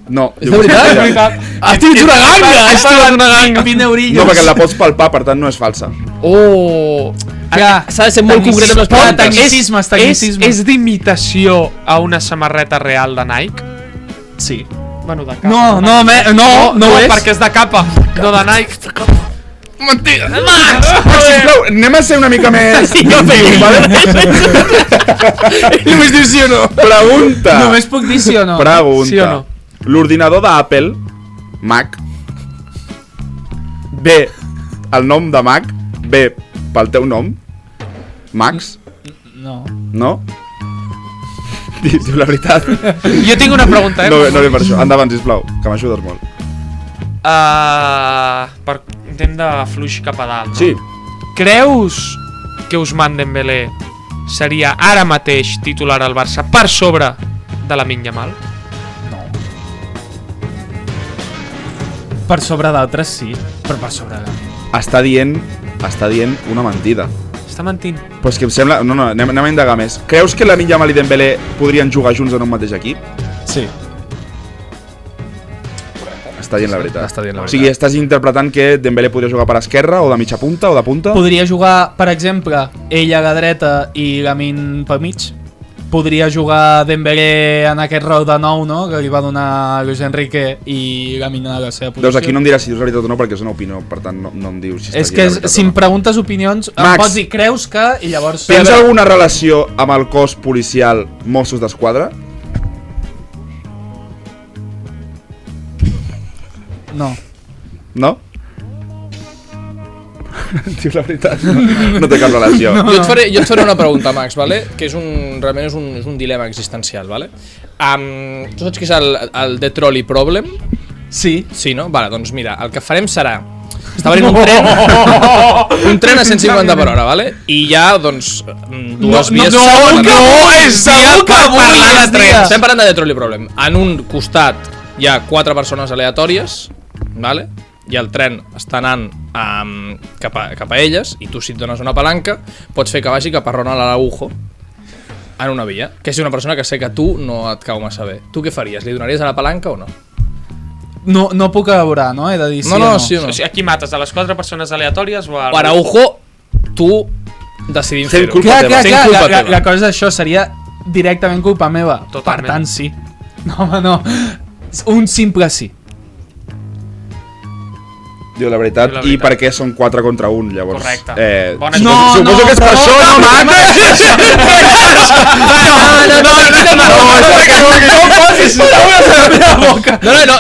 D: No.
C: És de veritat? Has tingut una ganga!
B: Has tirat una ganga.
A: 20 eurillos.
D: No, perquè la pots palpar, per tant no és falsa.
C: Oh! S'ha de ser molt concret amb les preguntes.
A: Tecnicismes.
B: És d'imitació a una samarreta real de Nike?
A: Sí.
B: Bueno, de capa.
A: No ho és.
B: perquè és de capa, no de Nike.
C: Mentida!
D: Sisplau, anem a ser una mica més...
C: Sí, no feim, Només diu sí o no.
D: Pregunta.
A: Només puc dir sí o no.
D: Pregunta.
B: Sí o no?
D: L'ordinador d'Apple, Mac, ve el nom de Mac, ve pel teu nom, Max,
A: No.
D: no? Diu la veritat.
B: Jo tinc una pregunta,
D: No ve per això. Endavant, sisplau, que m'ajudes molt.
B: Per intent de fluix cap a dalt, no?
D: Sí.
B: Creus que Ousmane Dembélé seria ara mateix titular al Barça per sobre de Lamine Yamal?
A: Per sobre d'altres sí, però per sobre de mi.
D: Està dient una mentida.
B: Està mentint.
D: Però és que em sembla... No, anem a indagar més. Creus que Lamine Yamal i Dembélé podrien jugar junts en un mateix equip?
A: Sí.
D: Està dient la veritat.
C: Està dient la
D: O sigui, estàs interpretant que Dembélé podria jugar per esquerra o de mitja punta o de punta?
A: Podria jugar, per exemple, ell a la dreta i Lamine pel mig. Podria jugar Dembélé en aquest rol de nou, no? Que li va donar Luis Enrique i Lamine a la seva posició.
D: Veus, aquí no em diràs si dius la veritat o no perquè és una opinió, per tant no em dius si
A: És
D: està
A: que
D: dient la veritat
A: si em
D: o no.
A: preguntes opinions, em
D: Max.
A: pots dir, creus que... I llavors...
D: Tens alguna relació amb el cos policial Mossos d'Esquadra?
A: No.
D: No? Diu la veritat, no té cap relació.
C: Jo et faré una pregunta, Max, vale? Que realment és un dilema existencial, vale? Tu saps què és el The Trolley Problem?
A: Sí.
C: Sí, no? Vale, doncs mira, el que farem serà... Està venint un tren a 150 per hora, vale? I hi ha, doncs, dues vies...
A: segur que
B: parlar de trens.
C: Estem parlant de The Trolley Problem. En un costat hi ha 4 persones aleatòries, vale? I el tren està anant cap a elles, i tu si et dones una palanca pots fer que vagi cap a Ronald Araujo. en una via, que és una persona que sé que tu no et cau massa bé. Tu què faries? Li donaries a la palanca o no?
A: No puc elaborar, no? He de dir sí
C: No,
A: o no.
C: sí o no.
B: O sigui, aquí mates a les 4 persones aleatòries o a...
C: Per Araujo, tu decidim
D: Sent
C: fer-ho.
D: culpa
A: Clar,
D: teva.
A: clar, clar, la cosa és això, seria directament culpa meva.
B: Totalment.
A: Per tant, sí. No, home, no. Un simple sí.
D: Diu la veritat,
B: Diu la
D: i
B: veritat.
D: perquè són 4 contra 1, llavors...
B: Correcte. Bona
D: suposo,
A: No,
D: suposo que és per això, no, Max?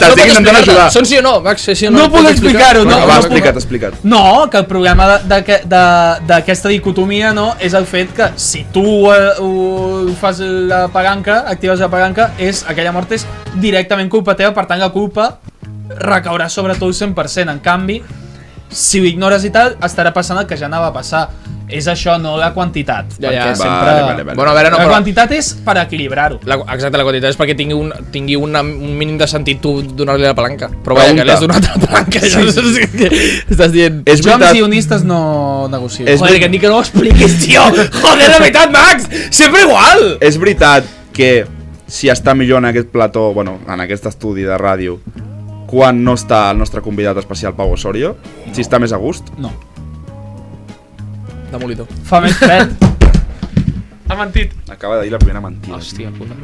D: T'estic intentant ajudar.
C: Són sí o no, Max? Sí o no?
A: No puc explicar-ho, no.
D: Va,
A: no puc-
D: explica't.
A: No, que el problema d'aquesta dicotomia no és el fet que si tu fas la palanca, actives la palanca, aquella mort és directament culpa teva, per tant la culpa recaurà sobre tu el 100%. En canvi, si ho ignores i tal, estarà passant el que ja anava a passar. És això, no la quantitat.
C: Ja,
A: perquè
C: ja.
A: sempre...
D: Vale.
C: Bueno, a veure, no,
A: La
C: però...
A: quantitat és per equilibrar-ho.
C: Exacte, la quantitat és perquè tingui un mínim de sentit tu donar-li la palanca. Però vaja, que li has donat la palanca. Estàs dient...
D: És
A: Jo amb
D: veritat,
A: guionistes no negocio.
D: És
C: Joder, que et dic que no ho expliquis, tio! Joder, de veritat, Max! Sempre igual!
D: és veritat que si està millor en aquest plató, bueno, en aquest estudi de ràdio, quan no està el nostre convidat especial Pau Osorio, si està més a gust.
A: No.
C: Demolidor.
A: Fa més fred.
B: Ha mentit.
D: Acaba de dir la primera mentida.
B: Hòstia puta.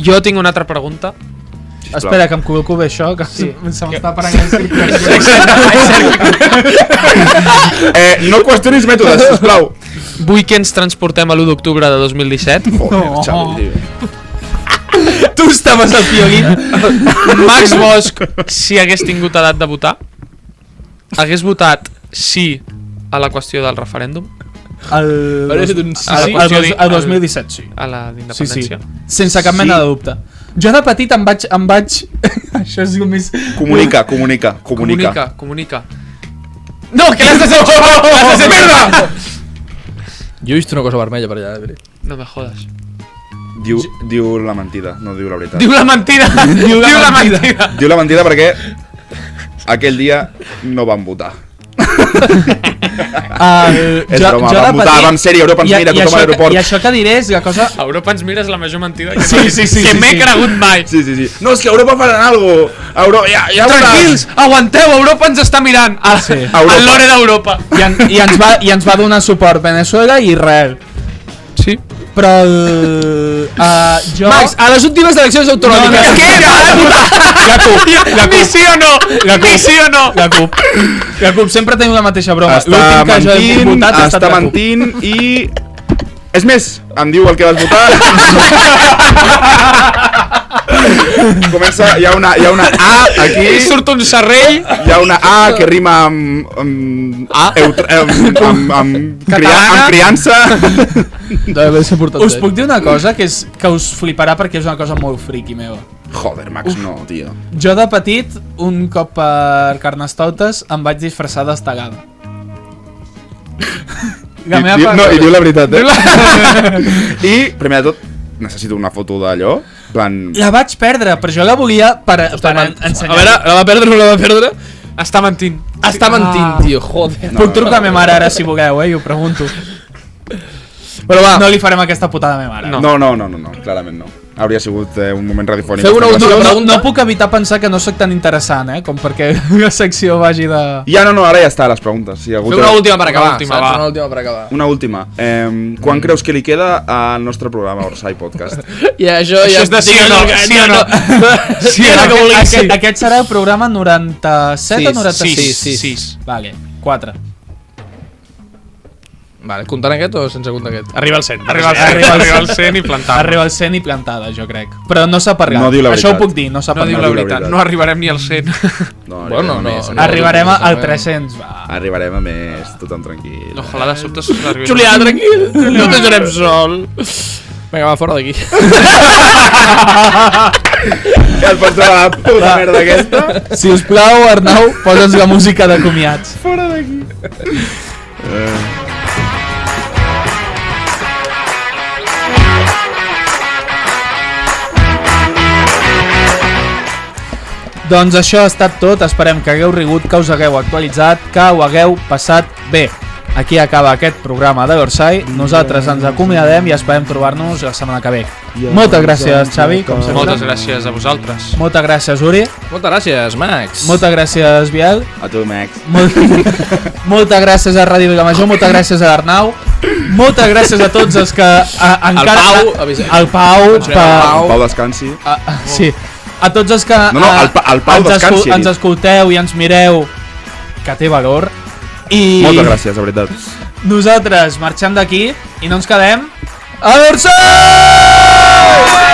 B: Jo tinc una altra pregunta.
D: Sisplau.
A: Espera, que em col·loco bé això, que se m'està prenent
D: No qüestionis mètodes, sisplau.
B: Vull que ens transportem a l'1 d'octubre de 2017.
D: Joder,
A: No.
D: Xavi, tio.
A: Tu estaves al piolín.
B: Max Bosch, si hagués tingut edat de votar, hagués votat sí a la qüestió del referèndum,
C: Hauria estat un sí.
A: El 2017, sí.
B: a la
A: Sí, sí.
B: d'independència.
A: Sense cap mena de dubte. Jo de petit em vaig... Això és el més...
D: Comunica.
B: Comunica.
A: No, que l'has de ser... Merda!
C: Jo he vist una cosa vermella per allà, de veritat.
B: No me jodes.
D: Diu la mentida, no diu la veritat.
B: Diu la mentida. Diu la mentida.
D: Diu la mentida perquè aquell dia no van votar. És broma, van votar, van ser-hi, Europa ens mira, tothom a l'aeroport.
A: I això que diré és la cosa...
B: Europa ens mira és la major mentida que
A: Sí,
B: m'he cregut mai.
D: Sí. No, és que Europa faran alguna cosa. Ja
B: Tranquils, aguanteu, Europa ens està mirant.
A: Sí.
B: El lore d'Europa.
A: I ens va donar suport Venezuela i Israel.
B: Sí.
A: Però jo...
C: Max, a les últimes eleccions autonòmiques...
B: Ni sí o no. Ni sí o no.
A: La CUP sempre tenim la mateixa broma. L'últim que jo he votat ha estat
D: està
A: la CUP.
D: mentint i... És més, em diu el que vas votar. Comença, hi ha una A aquí.
B: Surt un serrell.
D: Hi ha una A que rima amb criança.
A: Us puc dir una cosa que us fliparà perquè és una cosa molt friki meva.
D: Joder, Max, no, tio.
A: Jo de petit, un cop per Carnestoltes, em vaig disfressar d'estegada.
D: I diu la veritat, I, primer de tot, necessito una foto d'allò. Plan...
A: La vaig perdre, però jo la volia per ensenyar.
C: A veure, la va perdre o no la va perdre?
B: Està mentint.
C: Està mentint, tio, joder.
A: Puc trucar a ma mare ara si voleu, i ho pregunto.
C: Però va,
A: No li farem aquesta putada a ma mare.
D: No, clarament no. Hauria sigut un moment radiofònic.
C: Feu una última pregunta.
A: No puc evitar pensar que no sóc tan interessant, com perquè la secció vagi de...
D: Ja no, ara ja està, les preguntes. Si algú
C: feu una última per acabar.
B: última,
C: saps?
B: va.
C: Una última per acabar.
D: Una última. Quan creus que li queda al nostre programa Orsay Podcast?
C: I això
B: Això és de sí o no, sí o no.
C: Sí o no.
A: Aquest serà el programa 97 o 96?
C: Sí.
A: Vale, 4.
C: Vale, comptant aquest o sense comptar aquest?
B: Arriba al 100. Arriba al 100 i plantar.
A: Arriba al 100 i plantada, jo crec. Però no s'ha parlat.
D: No diu la
A: Això ho
D: veritat.
A: puc dir, no s'ha
B: No diu
A: parlat.
B: la
D: diu la
B: veritat.
D: veritat.
B: No arribarem ni al 100.
D: No,
C: Bueno, no.
D: més,
A: Arribarem al 300, va.
D: Arribarem a més, tothom tranquil.
B: Ojalà de sobte s'arribi.
C: Julià, tranquil. No te deixarem sol. Vinga, va, fora d'aquí.
D: Ja et pots trobar la puta merda aquesta?
A: Si us plau, Arnau, posa'ns la música de comiats.
D: Fora d'aquí.
A: Doncs això ha estat tot, esperem que hagueu rigut, que us hagueu actualitzat, que ho hagueu passat bé. aquí acaba aquest programa de Orsay. Nosaltres ens acomiadem i esperem trobar-nos la setmana que ve. Moltes gràcies, Xavi, com sempre.
B: Moltes gràcies a vosaltres.
A: Moltes gràcies, Uri.
C: Moltes gràcies, Max.
A: Moltes gràcies, Biel.
D: A tu, Max.
A: Moltes gràcies a Ràdio Vilamajor, moltes gràcies a l'Arnau. Moltes gràcies a tots els que encara...
C: El Pau.
A: El Pau.
D: Pau descansi.
A: Sí. A tots els que
D: el Pau descansi.
A: ens escolteu i ens mireu, que té valor. I
D: Moltes gràcies, de veritat.
A: nosaltres marxem d'aquí i no ens quedem a Orsay!